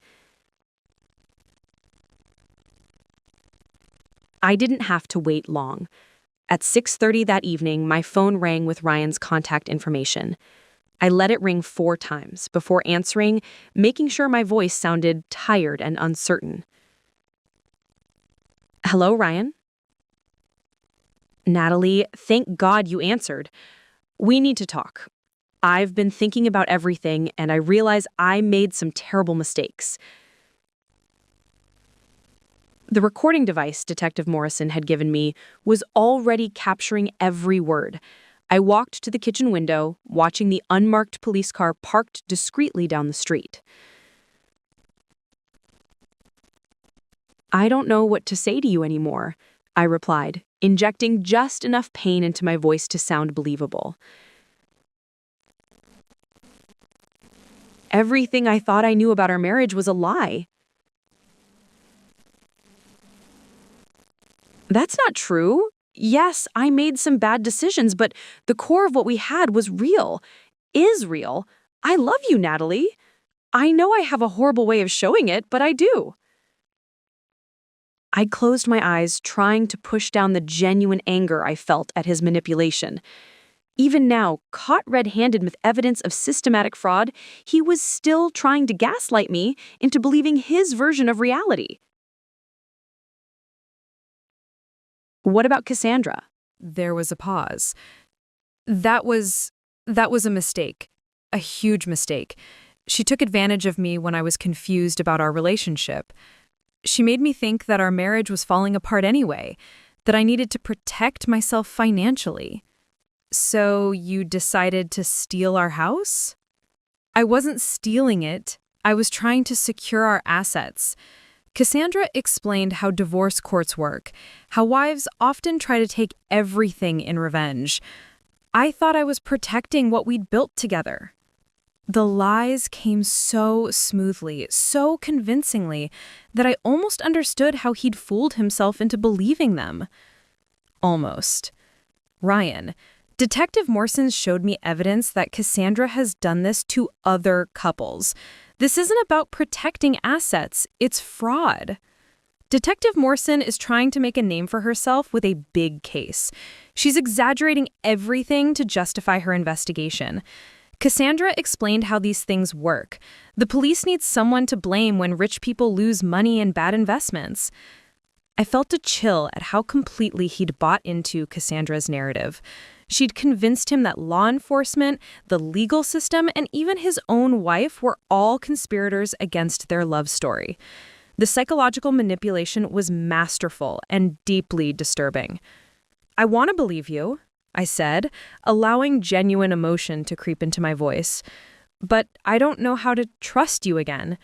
I didn't have to wait long. At 6:30 that evening, my phone rang with Ryan's contact information. I let it ring 4 times before answering, making sure my voice sounded tired and uncertain. "Hello, Ryan?" "Natalie, thank God you answered. We need to talk. I've been thinking about everything, and I realize I made some terrible mistakes." The recording device Detective Morrison had given me was already capturing every word. I walked to the kitchen window, watching the unmarked police car parked discreetly down the street. "I don't know what to say to you anymore," I replied, injecting just enough pain into my voice to sound believable. "Everything I thought I knew about our marriage was a lie." "That's not true. Yes, I made some bad decisions, but the core of what we had was real, is real. I love you, Natalie. I know I have a horrible way of showing it, but I do." I closed my eyes, trying to push down the genuine anger I felt at his manipulation. Even now, caught red-handed with evidence of systematic fraud, he was still trying to gaslight me into believing his version of reality. What about Cassandra? There was a pause. That was a mistake. A huge mistake. She took advantage of me when I was confused about our relationship. She made me think that our marriage was falling apart anyway, that I needed to protect myself financially. So you decided to steal our house? I wasn't stealing it. I was trying to secure our assets. Cassandra explained how divorce courts work, how wives often try to take everything in revenge. I thought I was protecting what we'd built together. The lies came so smoothly, so convincingly, that I almost understood how he'd fooled himself into believing them. Almost. Ryan, Detective Morson showed me evidence that Cassandra has done this to other couples. This isn't about protecting assets, it's fraud. Detective Morson is trying to make a name for herself with a big case. She's exaggerating everything to justify her investigation. Cassandra explained how these things work. The police need someone to blame when rich people lose money in bad investments. I felt a chill at how completely he'd bought into Cassandra's narrative. She'd convinced him that law enforcement, the legal system, and even his own wife were all conspirators against their love story. The psychological manipulation was masterful and deeply disturbing. "I want to believe you," I said, allowing genuine emotion to creep into my voice. "But I don't know how to trust you again.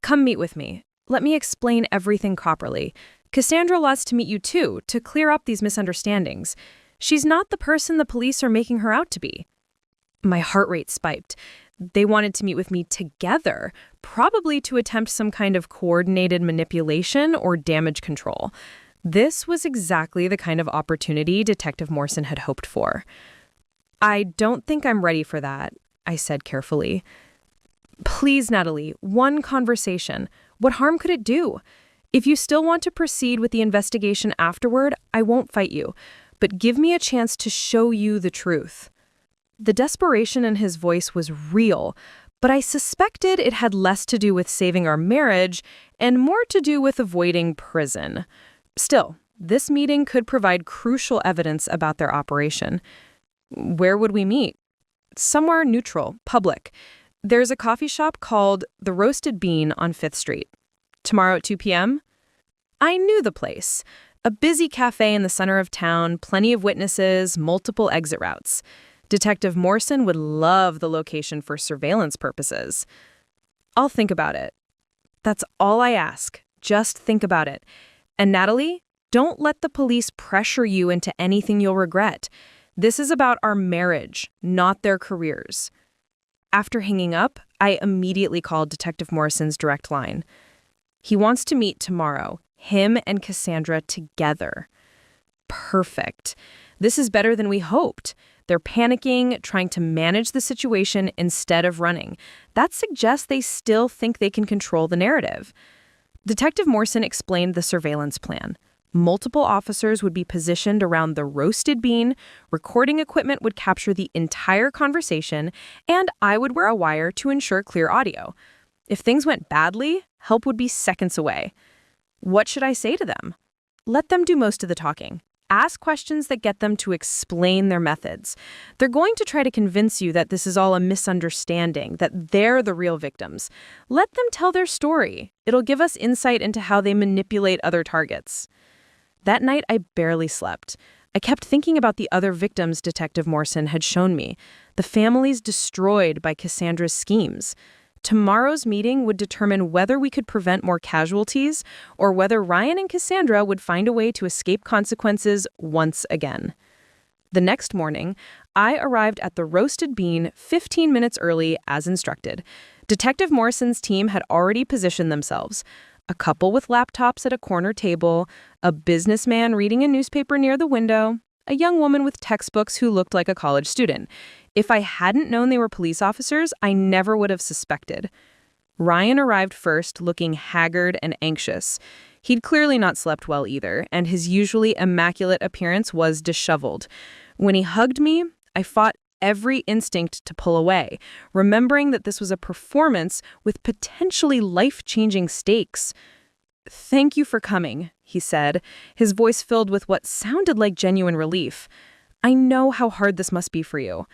Come meet with me. Let me explain everything properly. Cassandra wants to meet you too, to clear up these misunderstandings. She's not the person the police are making her out to be." My heart rate spiked. They wanted to meet with me together, probably to attempt some kind of coordinated manipulation or damage control. This was exactly the kind of opportunity Detective Morson had hoped for. "I don't think I'm ready for that," I said carefully. "Please, Natalie, one conversation. What harm could it do? If you still want to proceed with the investigation afterward, I won't fight you, but give me a chance to show you the truth." The desperation in his voice was real, but I suspected it had less to do with saving our marriage and more to do with avoiding prison. Still, this meeting could provide crucial evidence about their operation. Where would we meet? Somewhere neutral, public. There's a coffee shop called The Roasted Bean on 5th Street. Tomorrow at 2 p.m.? I knew the place. A busy cafe in the center of town, plenty of witnesses, multiple exit routes. Detective Morson would love the location for surveillance purposes. I'll think about it. That's all I ask. Just think about it. And Natalie, don't let the police pressure you into anything you'll regret. This is about our marriage, not their careers. After hanging up, I immediately called Detective Morrison's direct line. He wants to meet tomorrow, him and Cassandra together. Perfect. This is better than we hoped. They're panicking, trying to manage the situation instead of running. That suggests they still think they can control the narrative. Detective Morson explained the surveillance plan. Multiple officers would be positioned around the roasted bean, recording equipment would capture the entire conversation, and I would wear a wire to ensure clear audio. If things went badly, help would be seconds away. What should I say to them? Let them do most of the talking. Ask questions that get them to explain their methods. They're going to try to convince you that this is all a misunderstanding, that they're the real victims. Let them tell their story. It'll give us insight into how they manipulate other targets. That night, I barely slept. I kept thinking about the other victims Detective Morson had shown me, the families destroyed by Cassandra's schemes. Tomorrow's meeting would determine whether we could prevent more casualties or whether Ryan and Cassandra would find a way to escape consequences once again. The next morning, I arrived at the Roasted Bean 15 minutes early as instructed. Detective Morrison's team had already positioned themselves. A couple with laptops at a corner table, a businessman reading a newspaper near the window, a young woman with textbooks who looked like a college student. If I hadn't known they were police officers, I never would have suspected. Ryan arrived first, looking haggard and anxious. He'd clearly not slept well either, and his usually immaculate appearance was disheveled. When he hugged me, I fought every instinct to pull away, remembering that this was a performance with potentially life-changing stakes. "Thank you for coming," he said, his voice filled with what sounded like genuine relief. "I know how hard this must be for you."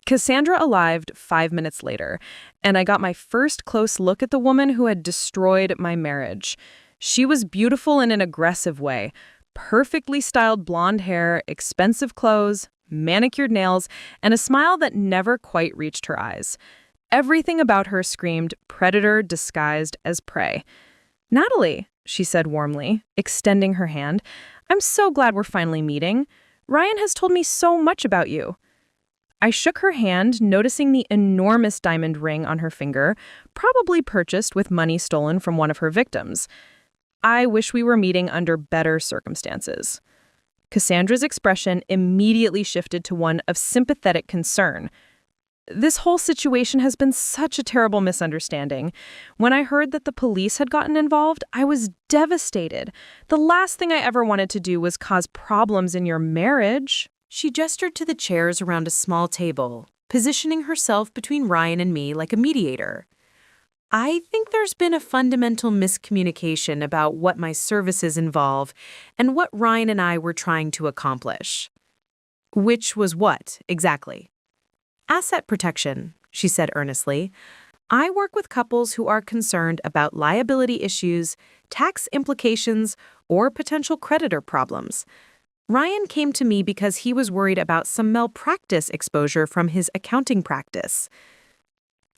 Cassandra arrived 5 minutes later, and I got my first close look at the woman who had destroyed my marriage. She was beautiful in an aggressive way. Perfectly styled blonde hair, expensive clothes, manicured nails, and a smile that never quite reached her eyes. Everything about her screamed predator disguised as prey. "Natalie," she said warmly, extending her hand, "I'm so glad we're finally meeting. Ryan has told me so much about you." I shook her hand, noticing the enormous diamond ring on her finger, probably purchased with money stolen from one of her victims. I wish we were meeting under better circumstances. Cassandra's expression immediately shifted to one of sympathetic concern. "This whole situation has been such a terrible misunderstanding. When I heard that the police had gotten involved, I was devastated. The last thing I ever wanted to do was cause problems in your marriage." She gestured to the chairs around a small table, positioning herself between Ryan and me like a mediator. "I think there's been a fundamental miscommunication about what my services involve and what Ryan and I were trying to accomplish." "Which was what, exactly?" "Asset protection," she said earnestly. "I work with couples who are concerned about liability issues, tax implications, or potential creditor problems. Ryan came to me because he was worried about some malpractice exposure from his accounting practice."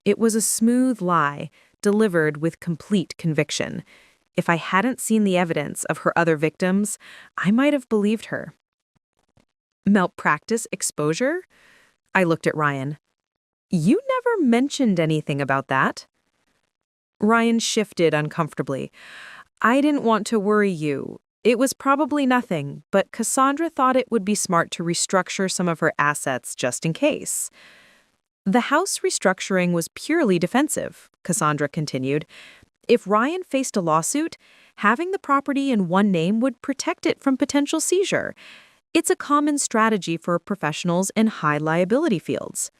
It was a smooth lie, delivered with complete conviction. If I hadn't seen the evidence of her other victims, I might have believed her. "Malpractice exposure?" I looked at Ryan. "You never mentioned anything about that." Ryan shifted uncomfortably. "I didn't want to worry you. It was probably nothing, but Cassandra thought it would be smart to restructure some of her assets just in case." "The house restructuring was purely defensive," Cassandra continued. "If Ryan faced a lawsuit, having the property in one name would protect it from potential seizure. It's a common strategy for professionals in high liability fields."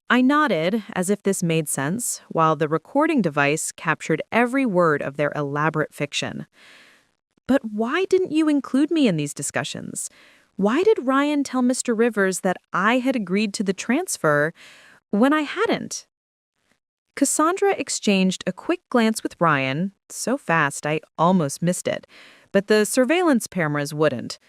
I nodded, as if this made sense, while the recording device captured every word of their elaborate fiction. "But why didn't you include me in these discussions? Why did Ryan tell Mr. Rivers that I had agreed to the transfer when I hadn't?" Cassandra exchanged a quick glance with Ryan, so fast I almost missed it, but the surveillance cameras wouldn't.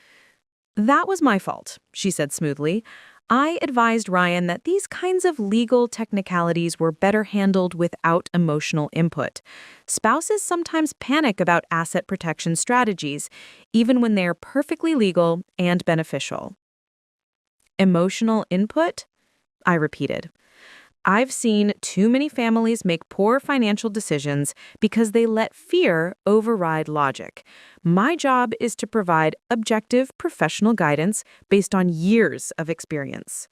"That was my fault," she said smoothly. "I advised Ryan that these kinds of legal technicalities were better handled without emotional input. Spouses sometimes panic about asset protection strategies, even when they are perfectly legal and beneficial." "Emotional input?" I repeated. "I've seen too many families make poor financial decisions because they let fear override logic. My job is to provide objective, professional guidance based on years of experience."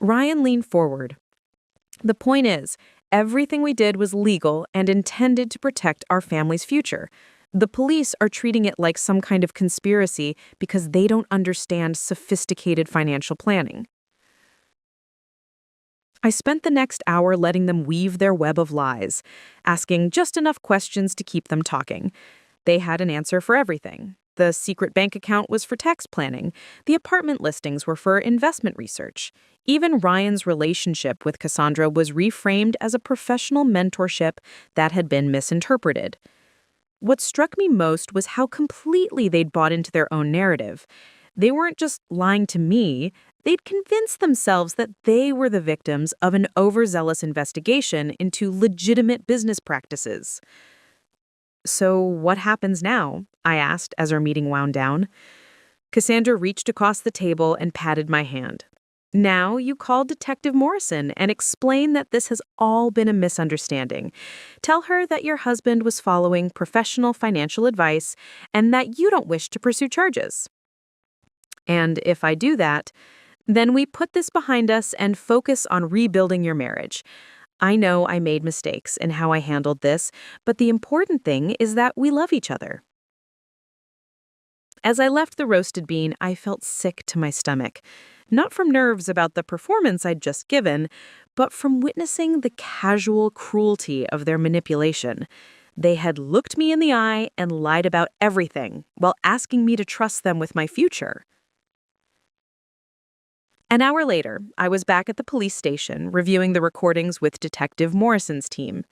Ryan leaned forward. "The point is, everything we did was legal and intended to protect our family's future. The police are treating it like some kind of conspiracy because they don't understand sophisticated financial planning." I spent the next hour letting them weave their web of lies, asking just enough questions to keep them talking. They had an answer for everything. The secret bank account was for tax planning. The apartment listings were for investment research. Even Ryan's relationship with Cassandra was reframed as a professional mentorship that had been misinterpreted. What struck me most was how completely they'd bought into their own narrative. They weren't just lying to me. They'd convinced themselves that they were the victims of an overzealous investigation into legitimate business practices. "So what happens now?" I asked as our meeting wound down. Cassandra reached across the table and patted my hand. "Now you call Detective Morrison and explain that this has all been a misunderstanding. Tell her that your husband was following professional financial advice and that you don't wish to pursue charges. And if I do that, then we put this behind us and focus on rebuilding your marriage. I know I made mistakes in how I handled this, but the important thing is that we love each other." As I left the roasted bean, I felt sick to my stomach. Not from nerves about the performance I'd just given, but from witnessing the casual cruelty of their manipulation. They had looked me in the eye and lied about everything while asking me to trust them with my future. An hour later, I was back at the police station reviewing the recordings with Detective Morrison's team.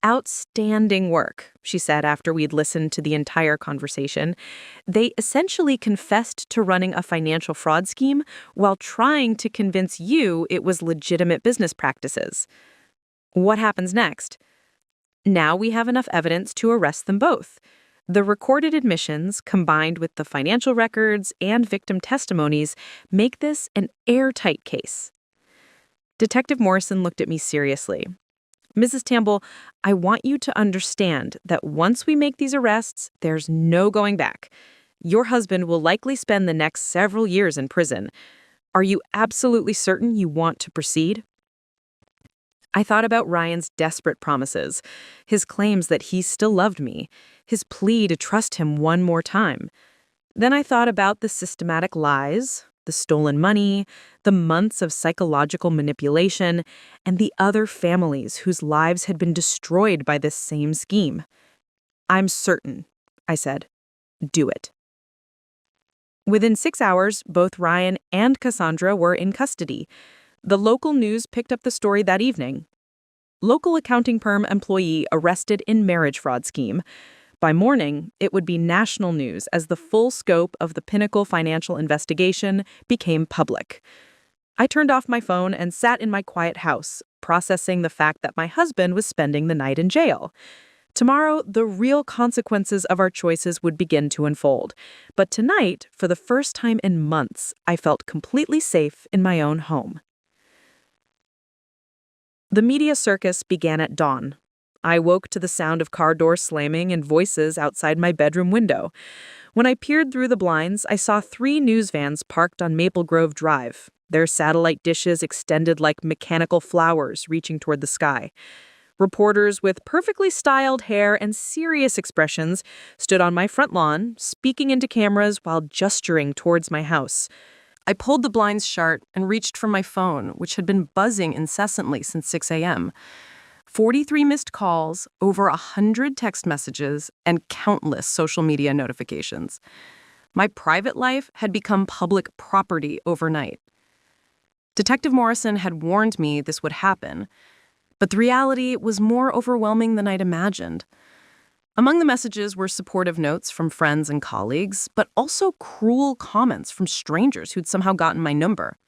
Outstanding work, she said after we'd listened to the entire conversation. They essentially confessed to running a financial fraud scheme while trying to convince you it was legitimate business practices. What happens next? Now we have enough evidence to arrest them both. The recorded admissions, combined with the financial records and victim testimonies, make this an airtight case. Detective Morrison looked at me seriously. Mrs. Tamble, I want you to understand that once we make these arrests, there's no going back. Your husband will likely spend the next several years in prison. Are you absolutely certain you want to proceed? I thought about Ryan's desperate promises, his claims that he still loved me, his plea to trust him one more time. Then I thought about the systematic lies, the stolen money, the months of psychological manipulation, and the other families whose lives had been destroyed by this same scheme. I'm certain, I said. Do it. Within 6 hours, both Ryan and Cassandra were in custody. The local news picked up the story that evening. Local accounting firm employee arrested in marriage fraud scheme. By morning, it would be national news as the full scope of the Pinnacle financial investigation became public. I turned off my phone and sat in my quiet house, processing the fact that my husband was spending the night in jail. Tomorrow, the real consequences of our choices would begin to unfold. But tonight, for the first time in months, I felt completely safe in my own home. The media circus began at dawn. I woke to the sound of car doors slamming and voices outside my bedroom window. When I peered through the blinds, I saw 3 news vans parked on Maple Grove Drive, their satellite dishes extended like mechanical flowers reaching toward the sky. Reporters with perfectly styled hair and serious expressions stood on my front lawn, speaking into cameras while gesturing towards my house. I pulled the blinds shut and reached for my phone, which had been buzzing incessantly since 6 a.m. 43 missed calls, over 100 text messages, and countless social media notifications. My private life had become public property overnight. Detective Morrison had warned me this would happen, but the reality was more overwhelming than I'd imagined. Among the messages were supportive notes from friends and colleagues, but also cruel comments from strangers who'd somehow gotten my number.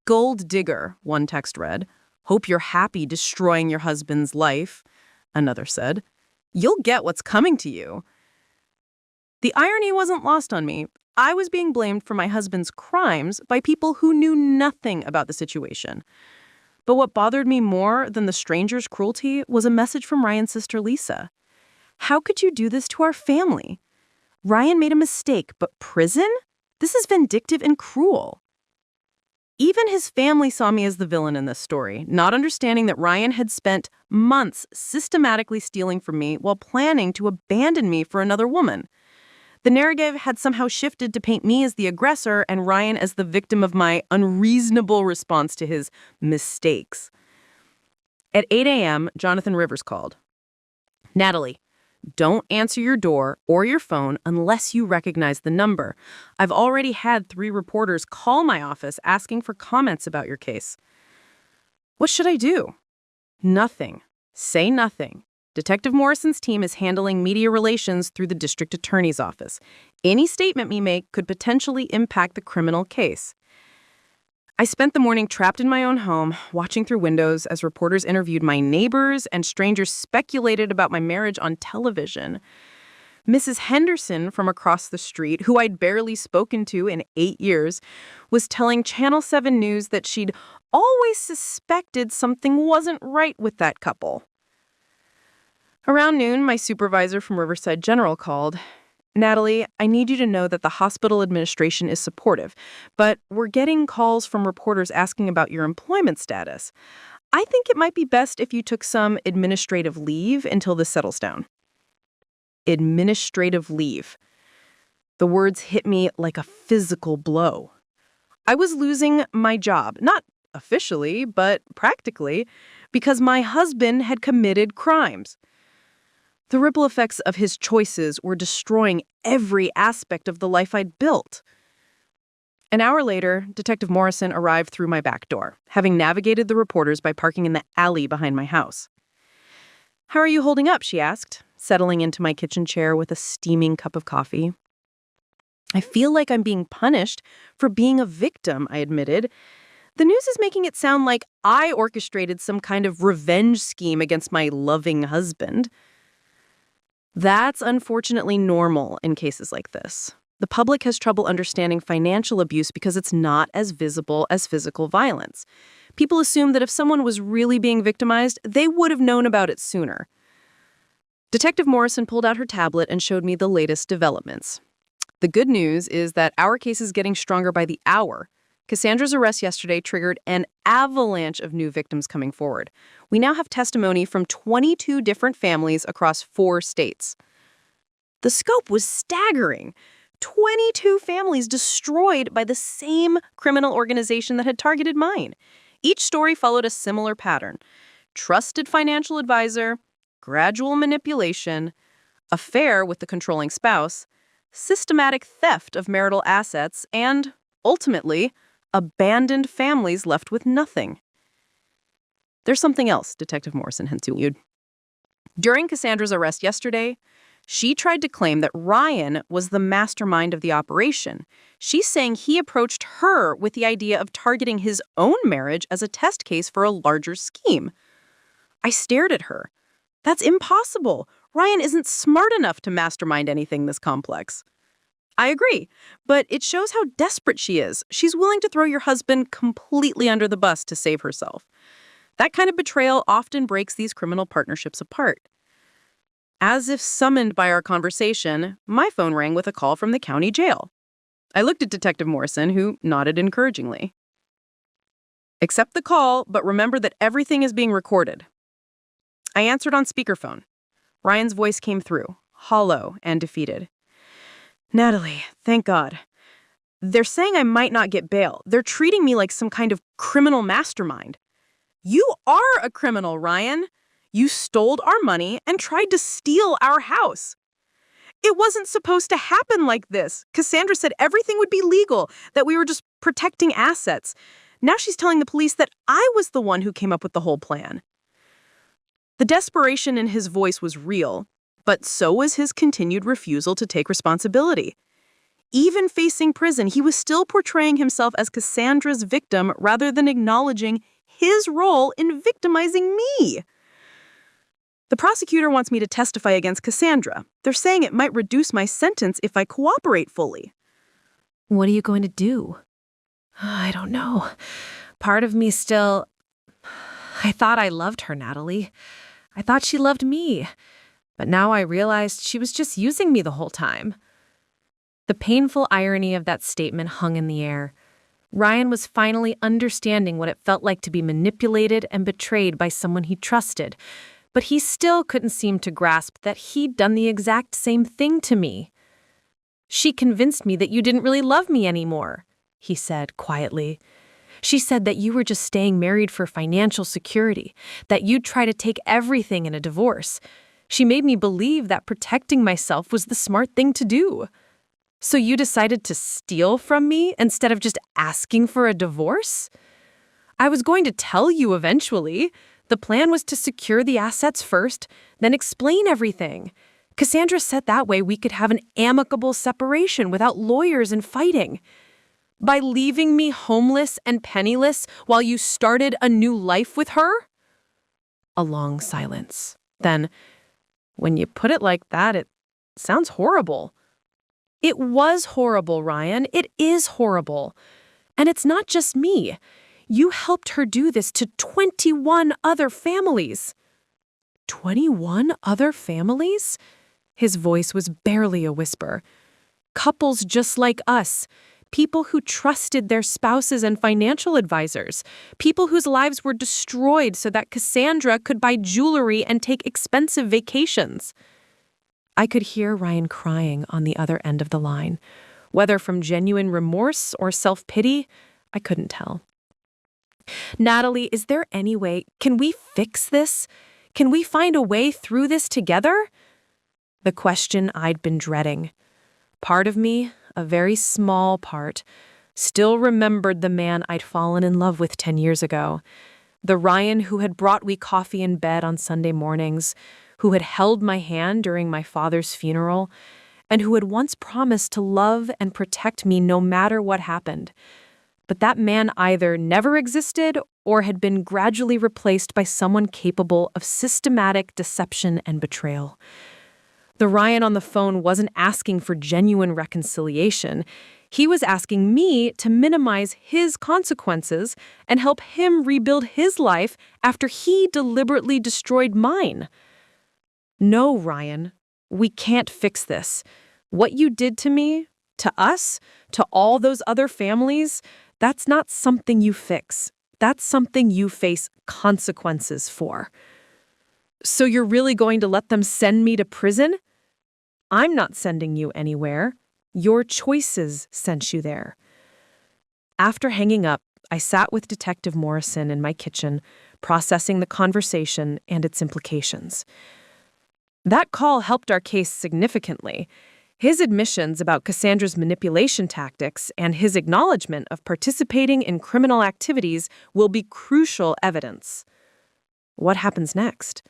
Gold digger, one text read. Hope you're happy destroying your husband's life, another said. You'll get what's coming to you. The irony wasn't lost on me. I was being blamed for my husband's crimes by people who knew nothing about the situation. But what bothered me more than the stranger's cruelty was a message from Ryan's sister, Lisa. How could you do this to our family? Ryan made a mistake, but prison? This is vindictive and cruel. Even his family saw me as the villain in this story, not understanding that Ryan had spent months systematically stealing from me while planning to abandon me for another woman. The narrative had somehow shifted to paint me as the aggressor and Ryan as the victim of my unreasonable response to his mistakes. At 8 a.m., Jonathan Rivers called. Natalie, don't answer your door or your phone unless you recognize the number. I've already had 3 reporters call my office asking for comments about your case. What should I do? Nothing. Say nothing. Detective Morrison's team is handling media relations through the district attorney's office. Any statement we make could potentially impact the criminal case. I spent the morning trapped in my own home, watching through windows as reporters interviewed my neighbors and strangers speculated about my marriage on television. Mrs. Henderson from across the street, who I'd barely spoken to in 8 years, was telling Channel 7 News that she'd always suspected something wasn't right with that couple. Around noon, my supervisor from Riverside General called. Natalie, I need you to know that the hospital administration is supportive, but we're getting calls from reporters asking about your employment status. I think it might be best if you took some administrative leave until this settles down. Administrative leave. The words hit me like a physical blow. I was losing my job, not officially, but practically, because my husband had committed crimes. The ripple effects of his choices were destroying every aspect of the life I'd built. An hour later, Detective Morrison arrived through my back door, having navigated the reporters by parking in the alley behind my house. "How are you holding up?" she asked, settling into my kitchen chair with a steaming cup of coffee. "I feel like I'm being punished for being a victim," I admitted. "The news is making it sound like I orchestrated some kind of revenge scheme against my loving husband." That's unfortunately normal in cases like this. The public has trouble understanding financial abuse because it's not as visible as physical violence. People assume that if someone was really being victimized, they would have known about it sooner. Detective Morrison pulled out her tablet and showed me the latest developments. The good news is that our case is getting stronger by the hour. Cassandra's arrest yesterday triggered an avalanche of new victims coming forward. We now have testimony from 22 different families across 4 states. The scope was staggering. 22 families destroyed by the same criminal organization that had targeted mine. Each story followed a similar pattern: trusted financial advisor, gradual manipulation, affair with the controlling spouse, systematic theft of marital assets, and, ultimately, abandoned families left with nothing. There's something else, Detective Morrison continued. During Cassandra's arrest yesterday, she tried to claim that Ryan was the mastermind of the operation. She's saying he approached her with the idea of targeting his own marriage as a test case for a larger scheme. I stared at her. That's impossible. Ryan isn't smart enough to mastermind anything this complex. I agree, but it shows how desperate she is. She's willing to throw your husband completely under the bus to save herself. That kind of betrayal often breaks these criminal partnerships apart. As if summoned by our conversation, my phone rang with a call from the county jail. I looked at Detective Morrison, who nodded encouragingly. "Accept the call, but remember that everything is being recorded." I answered on speakerphone. Ryan's voice came through, hollow and defeated. "Natalie, thank God. They're saying I might not get bail. They're treating me like some kind of criminal mastermind." "You are a criminal, Ryan. You stole our money and tried to steal our house. It wasn't supposed to happen like this. Cassandra said everything would be legal, that we were just protecting assets. Now she's telling the police that I was the one who came up with the whole plan." The desperation in his voice was real, but so was his continued refusal to take responsibility. Even facing prison, he was still portraying himself as Cassandra's victim rather than acknowledging his role in victimizing me. "The prosecutor wants me to testify against Cassandra. They're saying it might reduce my sentence if I cooperate fully." What are you going to do? I don't know. Part of me still... I thought I loved her, Natalie. I thought she loved me. But now I realized she was just using me the whole time. The painful irony of that statement hung in the air. Ryan was finally understanding what it felt like to be manipulated and betrayed by someone he trusted, but he still couldn't seem to grasp that he'd done the exact same thing to me. "She convinced me that you didn't really love me anymore," he said quietly. "She said that you were just staying married for financial security, that you'd try to take everything in a divorce. She made me believe that protecting myself was the smart thing to do. So you decided to steal from me instead of just asking for a divorce? I was going to tell you eventually. The plan was to secure the assets first, then explain everything. Cassandra said that way we could have an amicable separation without lawyers and fighting. By leaving me homeless and penniless while you started a new life with her?" A long silence. Then, "When you put it like that, it sounds horrible." It was horrible, Ryan. It is horrible. And it's not just me. You helped her do this to 21 other families. 21 other families? His voice was barely a whisper. Couples just like us. People who trusted their spouses and financial advisors. People whose lives were destroyed so that Cassandra could buy jewelry and take expensive vacations. I could hear Ryan crying on the other end of the line. Whether from genuine remorse or self-pity, I couldn't tell. "Natalie, is there any way? Can we fix this? Can we find a way through this together?" The question I'd been dreading. Part of me, a very small part, still remembered the man I'd fallen in love with 10 years ago. The Ryan who had brought me coffee in bed on Sunday mornings, who had held my hand during my father's funeral, and who had once promised to love and protect me no matter what happened. But that man either never existed or had been gradually replaced by someone capable of systematic deception and betrayal. The Ryan on the phone wasn't asking for genuine reconciliation. He was asking me to minimize his consequences and help him rebuild his life after he deliberately destroyed mine. No, Ryan, we can't fix this. What you did to me, to us, to all those other families, that's not something you fix. That's something you face consequences for. So you're really going to let them send me to prison? I'm not sending you anywhere. Your choices sent you there. After hanging up, I sat with Detective Morrison in my kitchen, processing the conversation and its implications. That call helped our case significantly. His admissions about Cassandra's manipulation tactics and his acknowledgement of participating in criminal activities will be crucial evidence. What happens next?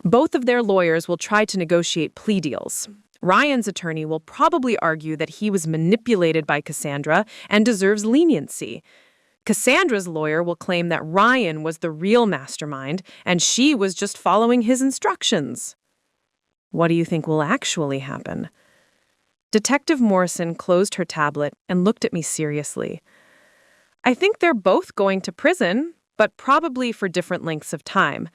Both of their lawyers will try to negotiate plea deals. Ryan's attorney will probably argue that he was manipulated by Cassandra and deserves leniency. Cassandra's lawyer will claim that Ryan was the real mastermind and she was just following his instructions. What do you think will actually happen? Detective Morrison closed her tablet and looked at me seriously. I think they're both going to prison, but probably for different lengths of time.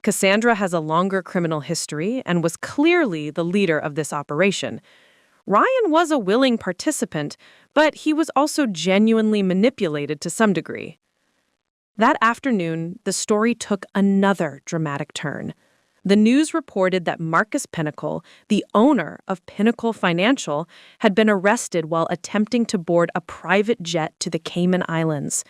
Cassandra has a longer criminal history and was clearly the leader of this operation. Ryan was a willing participant, but he was also genuinely manipulated to some degree. That afternoon, the story took another dramatic turn. The news reported that Marcus Pinnacle, the owner of Pinnacle Financial, had been arrested while attempting to board a private jet to the Cayman Islands.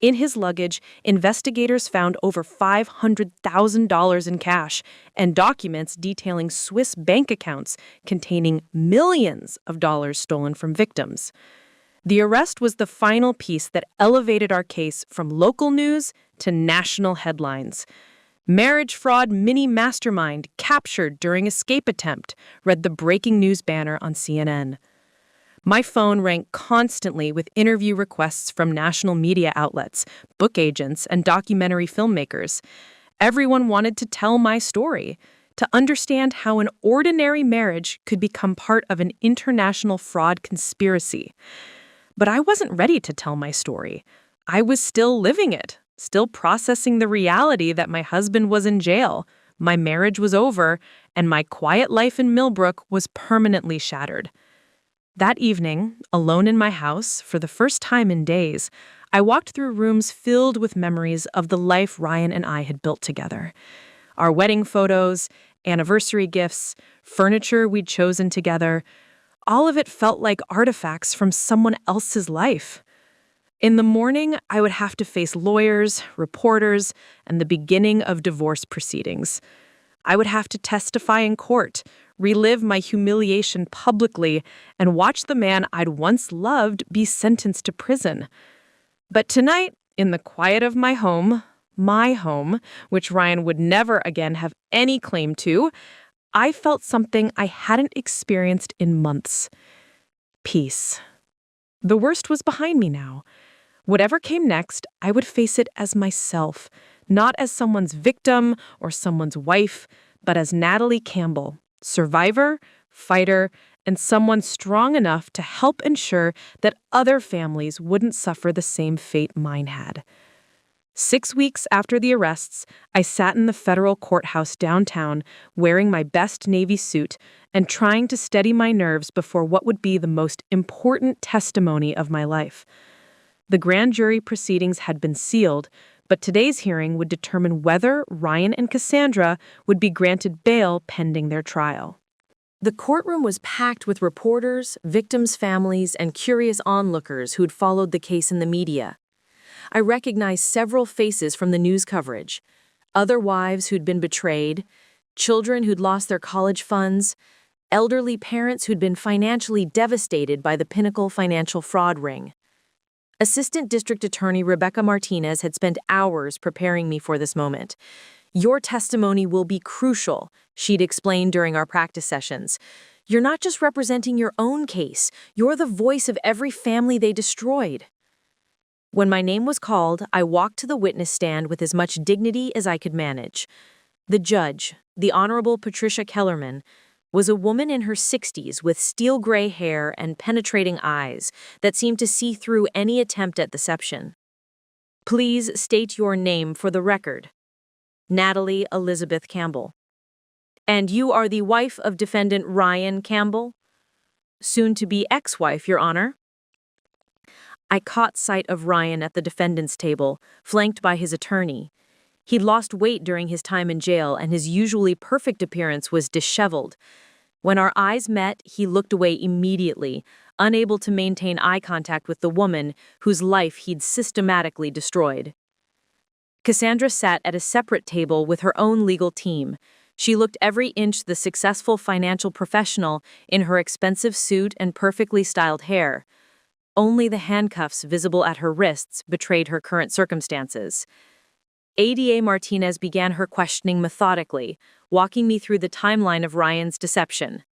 In his luggage, investigators found over $500,000 in cash and documents detailing Swiss bank accounts containing millions of dollars stolen from victims. The arrest was the final piece that elevated our case from local news to national headlines. Marriage fraud mini mastermind captured during escape attempt, read the breaking news banner on CNN. My phone rang constantly with interview requests from national media outlets, book agents, and documentary filmmakers. Everyone wanted to tell my story, to understand how an ordinary marriage could become part of an international fraud conspiracy. But I wasn't ready to tell my story. I was still living it, still processing the reality that my husband was in jail, my marriage was over, and my quiet life in Millbrook was permanently shattered. That evening, alone in my house, for the first time in days, I walked through rooms filled with memories of the life Ryan and I had built together. Our wedding photos, anniversary gifts, furniture we'd chosen together, all of it felt like artifacts from someone else's life. In the morning, I would have to face lawyers, reporters, and the beginning of divorce proceedings. I would have to testify in court, relive my humiliation publicly, and watch the man I'd once loved be sentenced to prison. But tonight, in the quiet of my home, which Ryan would never again have any claim to, I felt something I hadn't experienced in months. Peace. The worst was behind me now. Whatever came next, I would face it as myself, not as someone's victim or someone's wife, but as Natalie Campbell, survivor, fighter, and someone strong enough to help ensure that other families wouldn't suffer the same fate mine had. 6 weeks after the arrests, I sat in the federal courthouse downtown, wearing my best Navy suit and trying to steady my nerves before what would be the most important testimony of my life. The grand jury proceedings had been sealed, but today's hearing would determine whether Ryan and Cassandra would be granted bail pending their trial. The courtroom was packed with reporters, victims' families, and curious onlookers who'd followed the case in the media. I recognized several faces from the news coverage. Other wives who'd been betrayed, children who'd lost their college funds, elderly parents who'd been financially devastated by the Pinnacle financial fraud ring. Assistant District Attorney Rebecca Martinez had spent hours preparing me for this moment. "Your testimony will be crucial," she'd explained during our practice sessions. "You're not just representing your own case, you're the voice of every family they destroyed." When my name was called, I walked to the witness stand with as much dignity as I could manage. The judge, the Honorable Patricia Kellerman, was a woman in her 60s with steel gray hair and penetrating eyes that seemed to see through any attempt at deception. "Please state your name for the record." "Natalie Elizabeth Campbell." "And you are the wife of defendant Ryan Campbell?" "Soon-to-be ex-wife, Your Honor." I caught sight of Ryan at the defendant's table, flanked by his attorney. He'd lost weight during his time in jail, and his usually perfect appearance was disheveled. When our eyes met, he looked away immediately, unable to maintain eye contact with the woman whose life he'd systematically destroyed. Cassandra sat at a separate table with her own legal team. She looked every inch the successful financial professional in her expensive suit and perfectly styled hair. Only the handcuffs visible at her wrists betrayed her current circumstances. ADA Martinez began her questioning methodically, walking me through the timeline of Ryan's deception.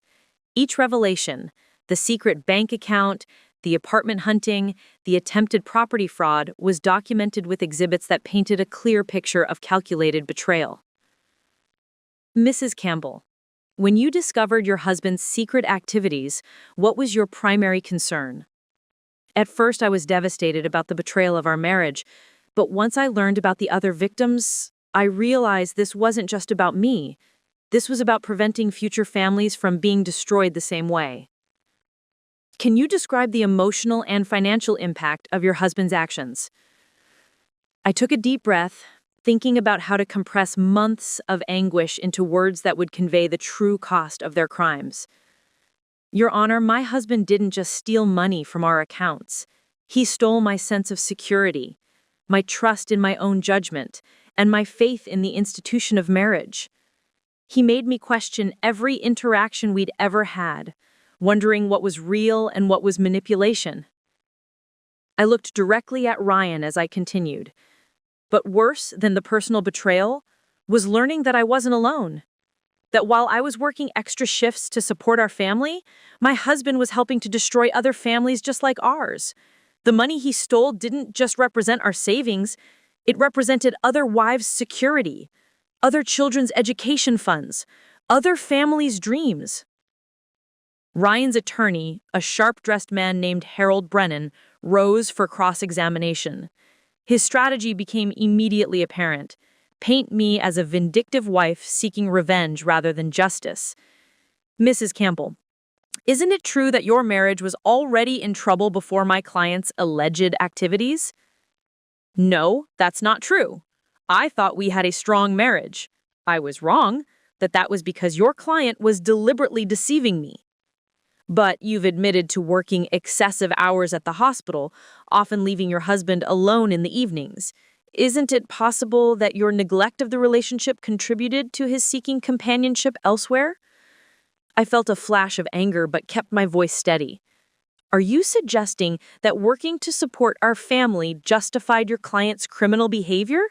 Each revelation, the secret bank account, the apartment hunting, the attempted property fraud, was documented with exhibits that painted a clear picture of calculated betrayal. "Mrs. Campbell, when you discovered your husband's secret activities, what was your primary concern?" "At first, I was devastated about the betrayal of our marriage, but once I learned about the other victims, I realized this wasn't just about me. This was about preventing future families from being destroyed the same way." "Can you describe the emotional and financial impact of your husband's actions?" I took a deep breath, thinking about how to compress months of anguish into words that would convey the true cost of their crimes. "Your Honor, my husband didn't just steal money from our accounts. He stole my sense of security, my trust in my own judgment, and my faith in the institution of marriage. He made me question every interaction we'd ever had, wondering what was real and what was manipulation." I looked directly at Ryan as I continued. But worse than the personal betrayal was learning that I wasn't alone. That while I was working extra shifts to support our family, my husband was helping to destroy other families just like ours. The money he stole didn't just represent our savings, it represented other wives' security, other children's education funds, other families' dreams. Ryan's attorney, a sharp-dressed man named Harold Brennan, rose for cross-examination. His strategy became immediately apparent: paint me as a vindictive wife seeking revenge rather than justice. "Mrs. Campbell, isn't it true that your marriage was already in trouble before my client's alleged activities?" "No, that's not true. I thought we had a strong marriage. I was wrong, that was because your client was deliberately deceiving me." "But you've admitted to working excessive hours at the hospital, often leaving your husband alone in the evenings. Isn't it possible that your neglect of the relationship contributed to his seeking companionship elsewhere?" I felt a flash of anger but kept my voice steady. "Are you suggesting that working to support our family justified your client's criminal behavior?"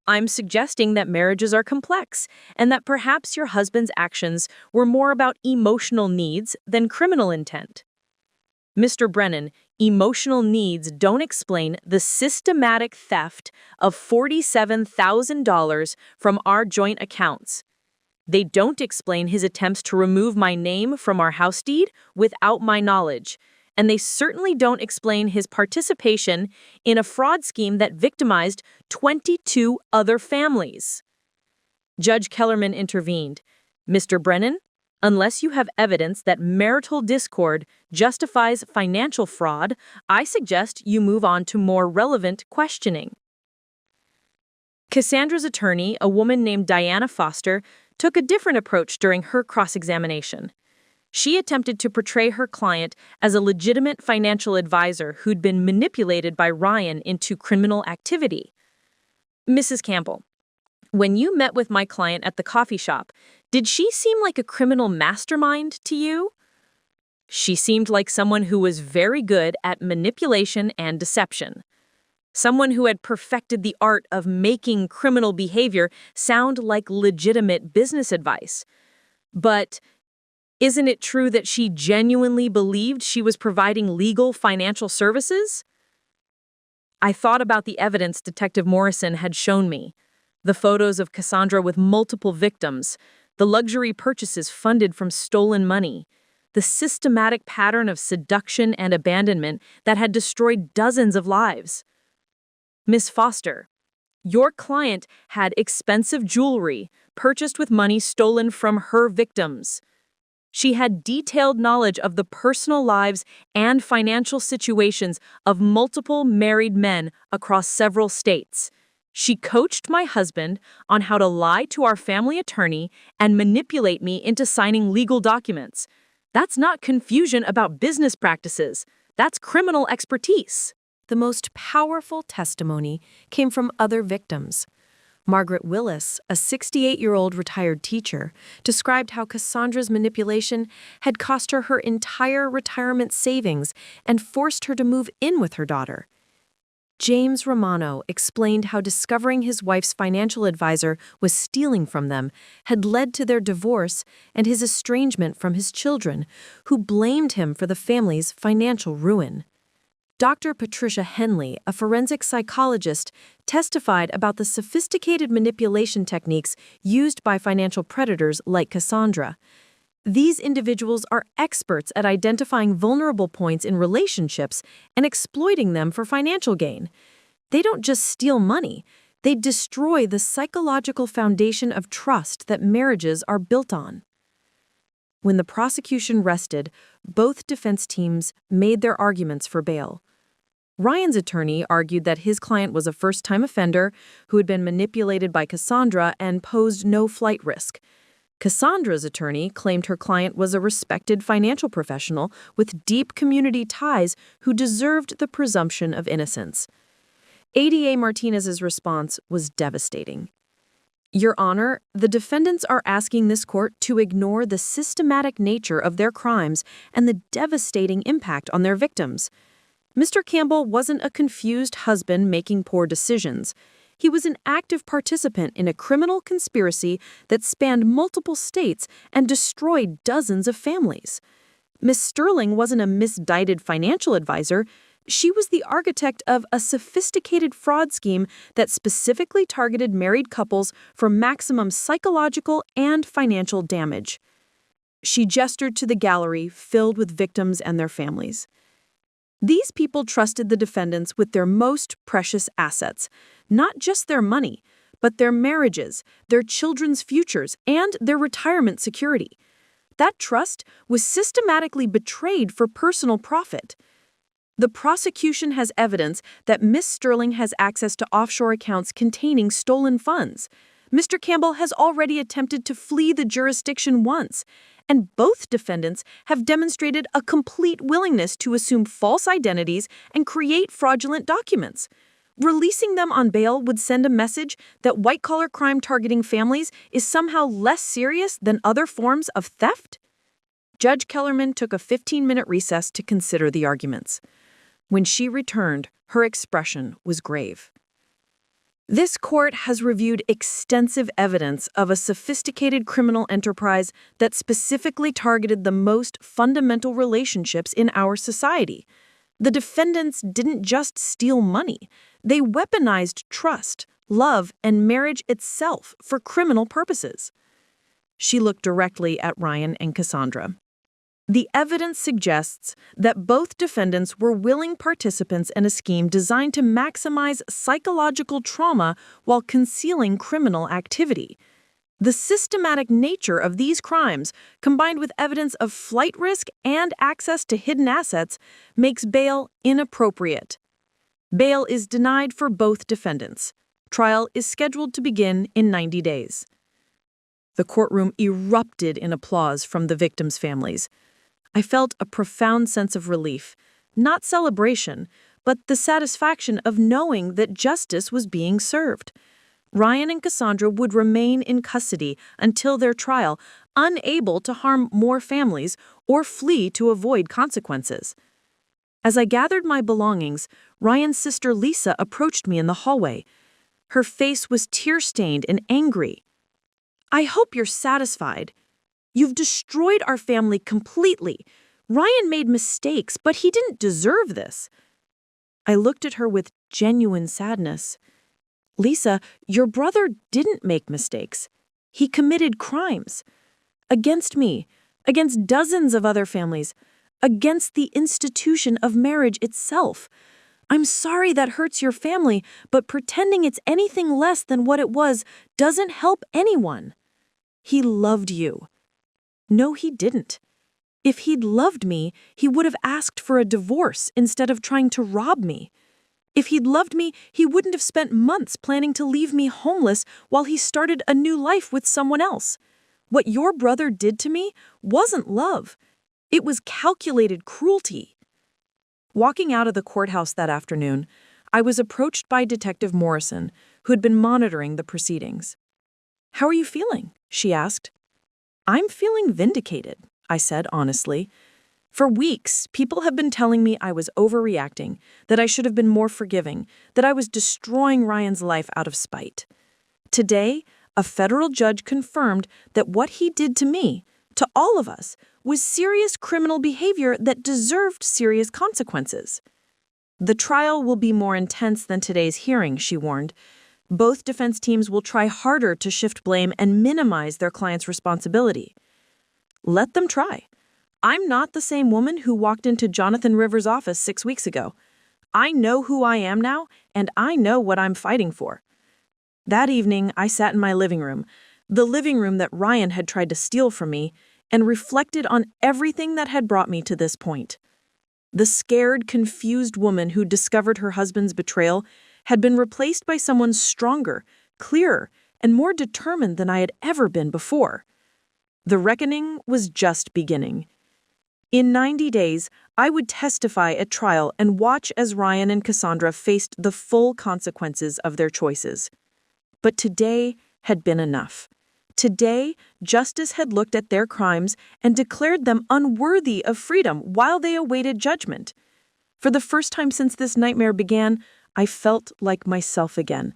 "I'm suggesting that marriages are complex, and that perhaps your husband's actions were more about emotional needs than criminal intent." "Mr. Brennan, emotional needs don't explain the systematic theft of $47,000 from our joint accounts. They don't explain his attempts to remove my name from our house deed without my knowledge. And they certainly don't explain his participation in a fraud scheme that victimized 22 other families." Judge Kellerman intervened. "Mr. Brennan, unless you have evidence that marital discord justifies financial fraud, I suggest you move on to more relevant questioning." Cassandra's attorney, a woman named Diana Foster, took a different approach during her cross-examination. She attempted to portray her client as a legitimate financial advisor who'd been manipulated by Ryan into criminal activity. "Mrs. Campbell, When you met with my client at the coffee shop, did she seem like a criminal mastermind to you? She seemed like someone who was very good at manipulation and deception. Someone who had perfected the art of making criminal behavior sound like legitimate business advice. But isn't it true that she genuinely believed she was providing legal financial services? I thought about the evidence Detective Morrison had shown me. The photos of Cassandra with multiple victims, the luxury purchases funded from stolen money, the systematic pattern of seduction and abandonment that had destroyed dozens of lives. Miss Foster, your client had expensive jewelry purchased with money stolen from her victims. She had detailed knowledge of the personal lives and financial situations of multiple married men across several states. She coached my husband on how to lie to our family attorney and manipulate me into signing legal documents. That's not confusion about business practices. That's criminal expertise. The most powerful testimony came from other victims. Margaret Willis, a 68-year-old retired teacher, described how Cassandra's manipulation had cost her her entire retirement savings and forced her to move in with her daughter. James Romano explained how discovering his wife's financial advisor was stealing from them had led to their divorce and his estrangement from his children, who blamed him for the family's financial ruin. Dr. Patricia Henley, a forensic psychologist, testified about the sophisticated manipulation techniques used by financial predators like Cassandra. These individuals are experts at identifying vulnerable points in relationships and exploiting them for financial gain. They don't just steal money, they destroy the psychological foundation of trust that marriages are built on. When the prosecution rested, both defense teams made their arguments for bail. Ryan's attorney argued that his client was a first-time offender who had been manipulated by Cassandra and posed no flight risk. Cassandra's attorney claimed her client was a respected financial professional with deep community ties who deserved the presumption of innocence. ADA Martinez's response was devastating. Your Honor, the defendants are asking this court to ignore the systematic nature of their crimes and the devastating impact on their victims. Mr. Campbell wasn't a confused husband making poor decisions. He was an active participant in a criminal conspiracy that spanned multiple states and destroyed dozens of families. Miss Sterling wasn't a misguided financial advisor. She was the architect of a sophisticated fraud scheme that specifically targeted married couples for maximum psychological and financial damage. She gestured to the gallery filled with victims and their families. These people trusted the defendants with their most precious assets, not just their money, but their marriages, their children's futures, and their retirement security. That trust was systematically betrayed for personal profit. The prosecution has evidence that Miss Sterling has access to offshore accounts containing stolen funds. Mr. Campbell has already attempted to flee the jurisdiction once, and both defendants have demonstrated a complete willingness to assume false identities and create fraudulent documents. Releasing them on bail would send a message that white-collar crime targeting families is somehow less serious than other forms of theft. Judge Kellerman took a 15-minute recess to consider the arguments. When she returned, her expression was grave. This court has reviewed extensive evidence of a sophisticated criminal enterprise that specifically targeted the most fundamental relationships in our society. The defendants didn't just steal money. They weaponized trust, love, and marriage itself for criminal purposes. She looked directly at Ryan and Cassandra. The evidence suggests that both defendants were willing participants in a scheme designed to maximize psychological trauma while concealing criminal activity. The systematic nature of these crimes, combined with evidence of flight risk and access to hidden assets, makes bail inappropriate. Bail is denied for both defendants. Trial is scheduled to begin in 90 days. The courtroom erupted in applause from the victims' families. I felt a profound sense of relief, not celebration, but the satisfaction of knowing that justice was being served. Ryan and Cassandra would remain in custody until their trial, unable to harm more families or flee to avoid consequences. As I gathered my belongings, Ryan's sister Lisa approached me in the hallway. Her face was tear-stained and angry. "I hope you're satisfied. You've destroyed our family completely. Ryan made mistakes, but he didn't deserve this." I looked at her with genuine sadness. "Lisa, your brother didn't make mistakes. He committed crimes. Against me, against dozens of other families, against the institution of marriage itself. I'm sorry that hurts your family, but pretending it's anything less than what it was doesn't help anyone. He loved you." "No, he didn't. If he'd loved me, he would have asked for a divorce instead of trying to rob me. If he'd loved me, he wouldn't have spent months planning to leave me homeless while he started a new life with someone else. What your brother did to me wasn't love. It was calculated cruelty." Walking out of the courthouse that afternoon, I was approached by Detective Morrison, who had been monitoring the proceedings. "How are you feeling?" she asked. "I'm feeling vindicated," I said honestly. "For weeks, people have been telling me I was overreacting, that I should have been more forgiving, that I was destroying Ryan's life out of spite. Today, a federal judge confirmed that what he did to me, to all of us, was serious criminal behavior that deserved serious consequences." "The trial will be more intense than today's hearing," she warned. "Both defense teams will try harder to shift blame and minimize their client's responsibility." "Let them try. I'm not the same woman who walked into Jonathan Rivers' office 6 weeks ago. I know who I am now, and I know what I'm fighting for." That evening, I sat in my living room, the living room that Ryan had tried to steal from me, and reflected on everything that had brought me to this point. The scared, confused woman who discovered her husband's betrayal had been replaced by someone stronger, clearer, and more determined than I had ever been before. The reckoning was just beginning. In 90 days, I would testify at trial and watch as Ryan and Cassandra faced the full consequences of their choices. But today had been enough. Today, justice had looked at their crimes and declared them unworthy of freedom while they awaited judgment. For the first time since this nightmare began, I felt like myself again.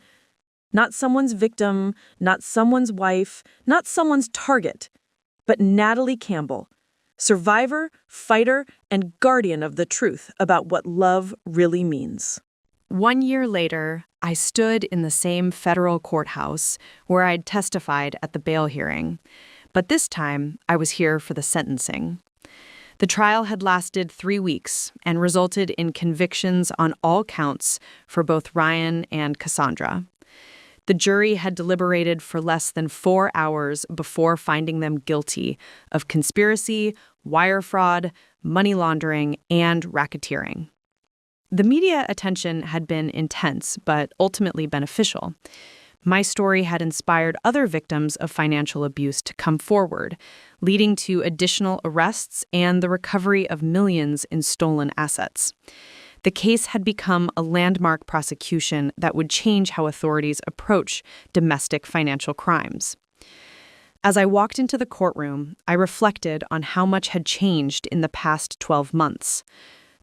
Not someone's victim, not someone's wife, not someone's target, but Natalie Campbell, survivor, fighter, and guardian of the truth about what love really means. 1 year later, I stood in the same federal courthouse where I'd testified at the bail hearing, but this time I was here for the sentencing. The trial had lasted 3 weeks and resulted in convictions on all counts for both Ryan and Cassandra. The jury had deliberated for less than 4 hours before finding them guilty of conspiracy, wire fraud, money laundering, and racketeering. The media attention had been intense, but ultimately beneficial. My story had inspired other victims of financial abuse to come forward, leading to additional arrests and the recovery of millions in stolen assets. The case had become a landmark prosecution that would change how authorities approach domestic financial crimes. As I walked into the courtroom, I reflected on how much had changed in the past 12 months.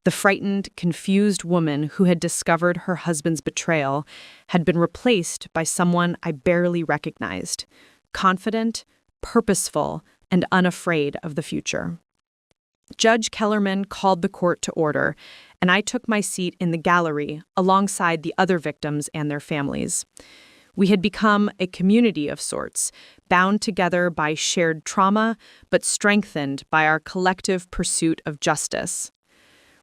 The frightened, confused woman who had discovered her husband's betrayal had been replaced by someone I barely recognized, confident, purposeful, and unafraid of the future. Judge Kellerman called the court to order, and I took my seat in the gallery alongside the other victims and their families. We had become a community of sorts, bound together by shared trauma, but strengthened by our collective pursuit of justice.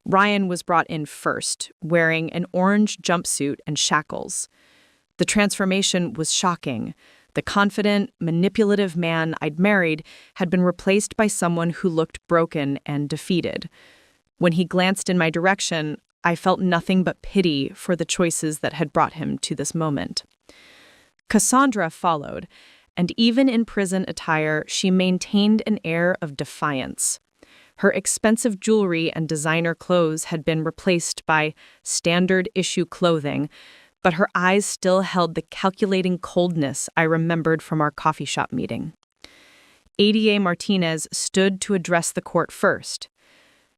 Ryan was brought in first, wearing an orange jumpsuit and shackles. The transformation was shocking. The confident, manipulative man I'd married had been replaced by someone who looked broken and defeated. When he glanced in my direction, I felt nothing but pity for the choices that had brought him to this moment. Cassandra followed, and even in prison attire, she maintained an air of defiance. Her expensive jewelry and designer clothes had been replaced by standard-issue clothing, but her eyes still held the calculating coldness I remembered from our coffee shop meeting. ADA Martinez stood to address the court first.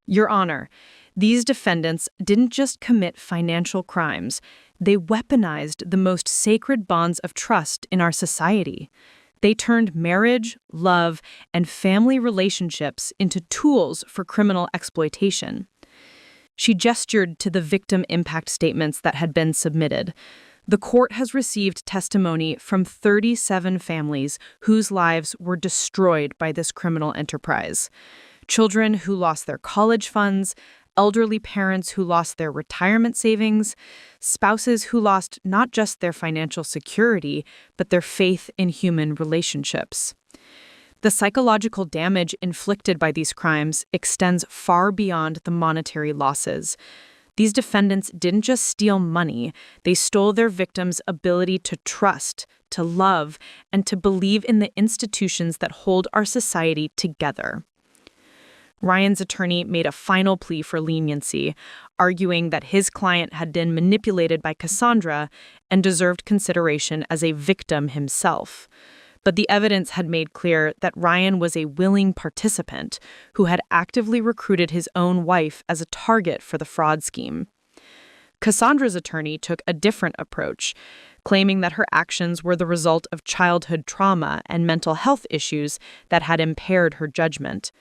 Your Honor, these defendants didn't just commit financial crimes, they weaponized the most sacred bonds of trust in our society. They turned marriage, love, and family relationships into tools for criminal exploitation. She gestured to the victim impact statements that had been submitted. The court has received testimony from 37 families whose lives were destroyed by this criminal enterprise. Children who lost their college funds, elderly parents who lost their retirement savings, spouses who lost not just their financial security, but their faith in human relationships. The psychological damage inflicted by these crimes extends far beyond the monetary losses. These defendants didn't just steal money, they stole their victims' ability to trust, to love, and to believe in the institutions that hold our society together. Ryan's attorney made a final plea for leniency, arguing that his client had been manipulated by Cassandra and deserved consideration as a victim himself. But the evidence had made clear that Ryan was a willing participant who had actively recruited his own wife as a target for the fraud scheme. Cassandra's attorney took a different approach, claiming that her actions were the result of childhood trauma and mental health issues that had impaired her judgment.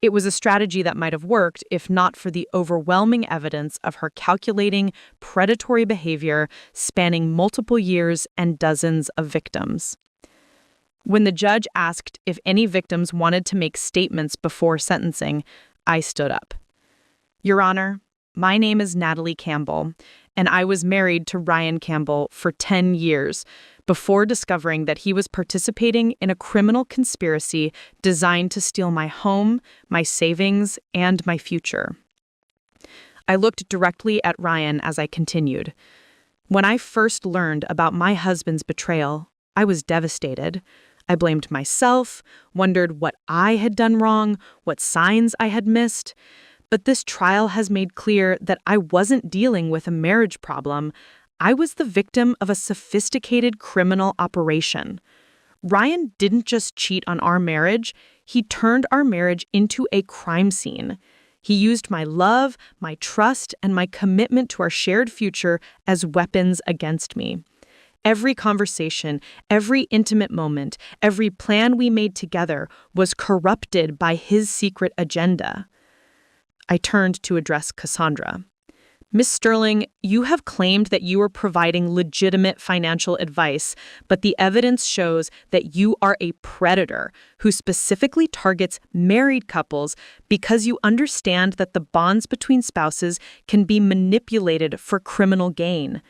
It was a strategy that might have worked if not for the overwhelming evidence of her calculating, predatory behavior spanning multiple years and dozens of victims. When the judge asked if any victims wanted to make statements before sentencing, I stood up. Your Honor, my name is Natalie Campbell, and I was married to Ryan Campbell for 10 years before discovering that he was participating in a criminal conspiracy designed to steal my home, my savings, and my future. I looked directly at Ryan as I continued. When I first learned about my husband's betrayal, I was devastated. I blamed myself, wondered what I had done wrong, what signs I had missed. But this trial has made clear that I wasn't dealing with a marriage problem. I was the victim of a sophisticated criminal operation. Ryan didn't just cheat on our marriage, he turned our marriage into a crime scene. He used my love, my trust, and my commitment to our shared future as weapons against me. Every conversation, every intimate moment, every plan we made together was corrupted by his secret agenda. I turned to address Cassandra. Ms. Sterling, you have claimed that you are providing legitimate financial advice, but the evidence shows that you are a predator who specifically targets married couples because you understand that the bonds between spouses can be manipulated for criminal gain.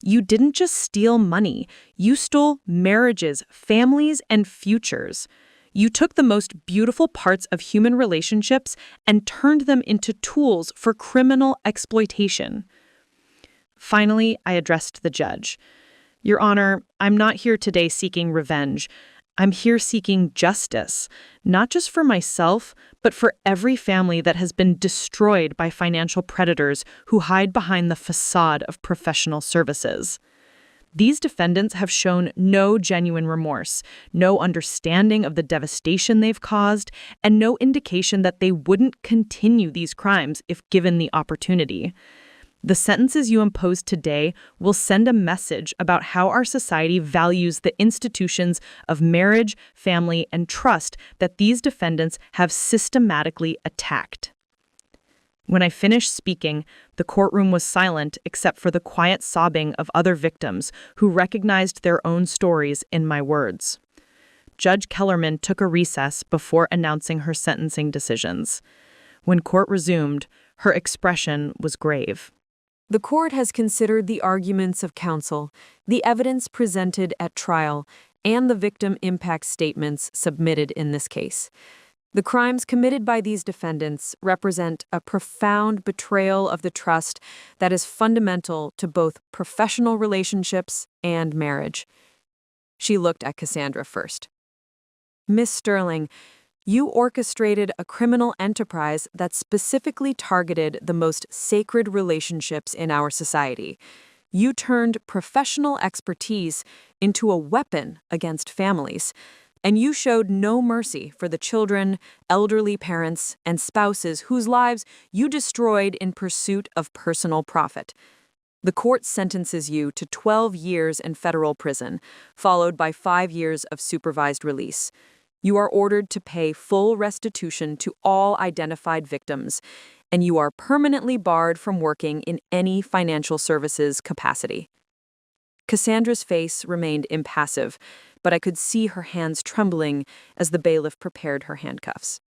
You didn't just steal money, you stole marriages, families, and futures. You took the most beautiful parts of human relationships and turned them into tools for criminal exploitation. Finally, I addressed the judge. Your Honor, I'm not here today seeking revenge. I'm here seeking justice, not just for myself, but for every family that has been destroyed by financial predators who hide behind the facade of professional services. These defendants have shown no genuine remorse, no understanding of the devastation they've caused, and no indication that they wouldn't continue these crimes if given the opportunity. The sentences you impose today will send a message about how our society values the institutions of marriage, family, and trust that these defendants have systematically attacked. When I finished speaking, the courtroom was silent except for the quiet sobbing of other victims who recognized their own stories in my words. Judge Kellerman took a recess before announcing her sentencing decisions. When court resumed, her expression was grave. The court has considered the arguments of counsel, the evidence presented at trial, and the victim impact statements submitted in this case. The crimes committed by these defendants represent a profound betrayal of the trust that is fundamental to both professional relationships and marriage. She looked at Cassandra first. Miss Sterling, you orchestrated a criminal enterprise that specifically targeted the most sacred relationships in our society. You turned professional expertise into a weapon against families, and you showed no mercy for the children, elderly parents, and spouses whose lives you destroyed in pursuit of personal profit. The court sentences you to 12 years in federal prison, followed by 5 years of supervised release. You are ordered to pay full restitution to all identified victims, and you are permanently barred from working in any financial services capacity. Cassandra's face remained impassive, but I could see her hands trembling as the bailiff prepared her handcuffs.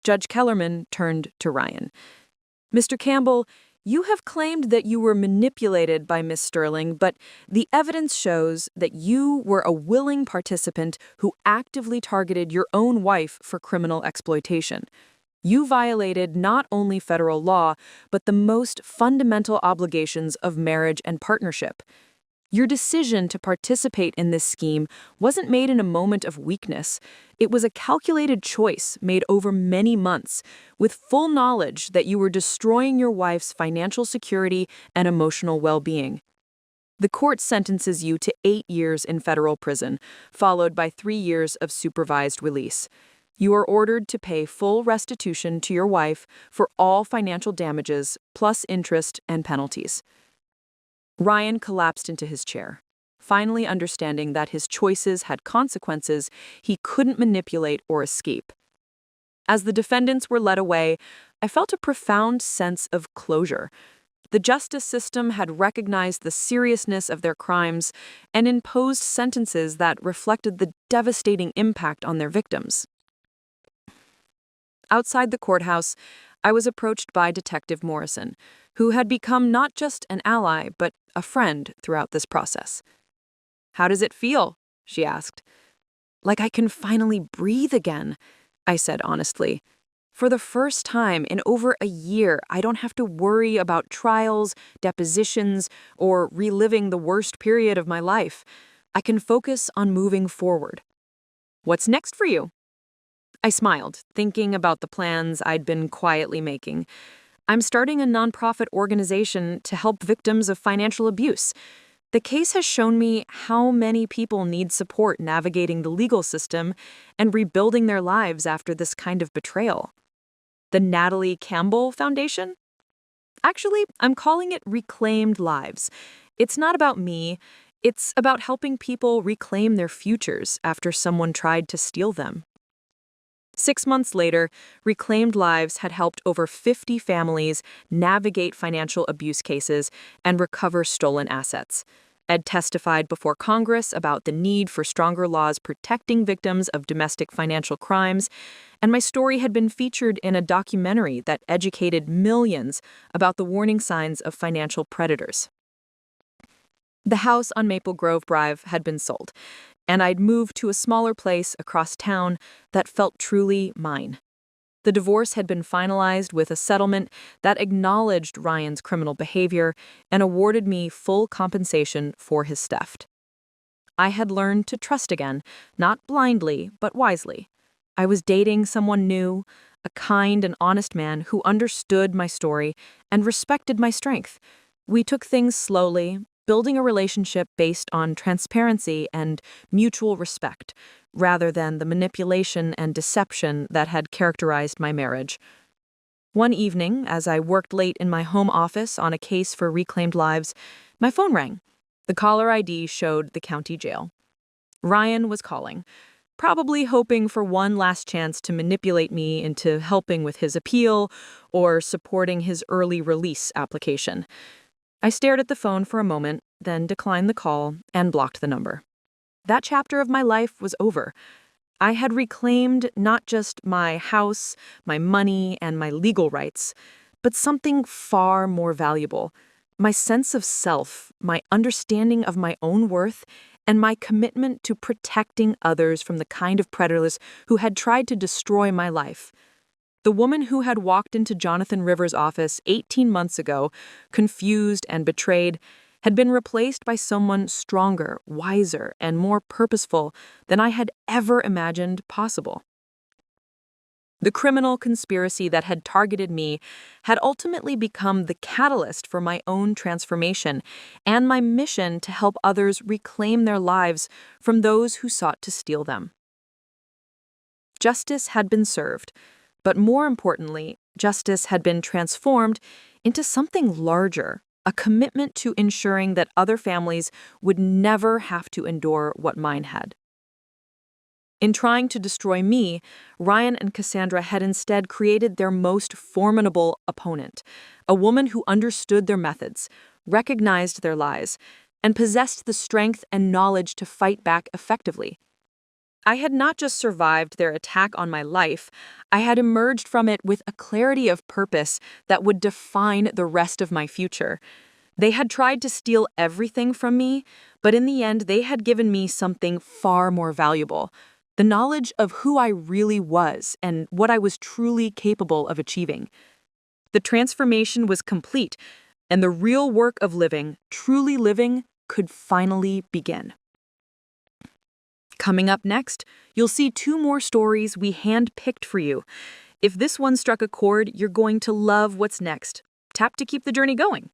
Judge Kellerman turned to Ryan. "Mr. Campbell, you have claimed that you were manipulated by Miss Sterling, but the evidence shows that you were a willing participant who actively targeted your own wife for criminal exploitation. You violated not only federal law, but the most fundamental obligations of marriage and partnership. Your decision to participate in this scheme wasn't made in a moment of weakness. It was a calculated choice made over many months, with full knowledge that you were destroying your wife's financial security and emotional well-being. The court sentences you to 8 years in federal prison, followed by 3 years of supervised release. You are ordered to pay full restitution to your wife for all financial damages, plus interest and penalties." Ryan collapsed into his chair, finally understanding that his choices had consequences he couldn't manipulate or escape. As the defendants were led away, I felt a profound sense of closure. The justice system had recognized the seriousness of their crimes and imposed sentences that reflected the devastating impact on their victims. Outside the courthouse, I was approached by Detective Morrison, who had become not just an ally, but a friend throughout this process. "How does it feel?" she asked. "Like I can finally breathe again," I said honestly. "For the first time in over a year, I don't have to worry about trials, depositions, or reliving the worst period of my life. I can focus on moving forward." "What's next for you?" I smiled, thinking about the plans I'd been quietly making. "I'm starting a nonprofit organization to help victims of financial abuse. The case has shown me how many people need support navigating the legal system and rebuilding their lives after this kind of betrayal." "The Natalie Campbell Foundation?" "Actually, I'm calling it Reclaimed Lives. It's not about me. It's about helping people reclaim their futures after someone tried to steal them." 6 months later, Reclaimed Lives had helped over 50 families navigate financial abuse cases and recover stolen assets. I'd testified before Congress about the need for stronger laws protecting victims of domestic financial crimes, and my story had been featured in a documentary that educated millions about the warning signs of financial predators. The house on Maple Grove Drive had been sold, and I'd moved to a smaller place across town that felt truly mine. The divorce had been finalized with a settlement that acknowledged Ryan's criminal behavior and awarded me full compensation for his theft. I had learned to trust again, not blindly, but wisely. I was dating someone new, a kind and honest man who understood my story and respected my strength. We took things slowly, building a relationship based on transparency and mutual respect, rather than the manipulation and deception that had characterized my marriage. One evening, as I worked late in my home office on a case for Reclaimed Lives, my phone rang. The caller ID showed the county jail. Ryan was calling, probably hoping for one last chance to manipulate me into helping with his appeal or supporting his early release application. I stared at the phone for a moment, then declined the call and blocked the number. That chapter of my life was over. I had reclaimed not just my house, my money, and my legal rights, but something far more valuable: my sense of self, my understanding of my own worth, and my commitment to protecting others from the kind of predators who had tried to destroy my life. The woman who had walked into Jonathan Rivers' office 18 months ago, confused and betrayed, had been replaced by someone stronger, wiser, and more purposeful than I had ever imagined possible. The criminal conspiracy that had targeted me had ultimately become the catalyst for my own transformation and my mission to help others reclaim their lives from those who sought to steal them. Justice had been served, but more importantly, justice had been transformed into something larger, a commitment to ensuring that other families would never have to endure what mine had. In trying to destroy me, Ryan and Cassandra had instead created their most formidable opponent, a woman who understood their methods, recognized their lies, and possessed the strength and knowledge to fight back effectively. I had not just survived their attack on my life, I had emerged from it with a clarity of purpose that would define the rest of my future. They had tried to steal everything from me, but in the end they had given me something far more valuable: the knowledge of who I really was and what I was truly capable of achieving. The transformation was complete, and the real work of living, truly living, could finally begin. Coming up next, you'll see 2 more stories we hand-picked for you. If this one struck a chord, you're going to love what's next. Tap to keep the journey going.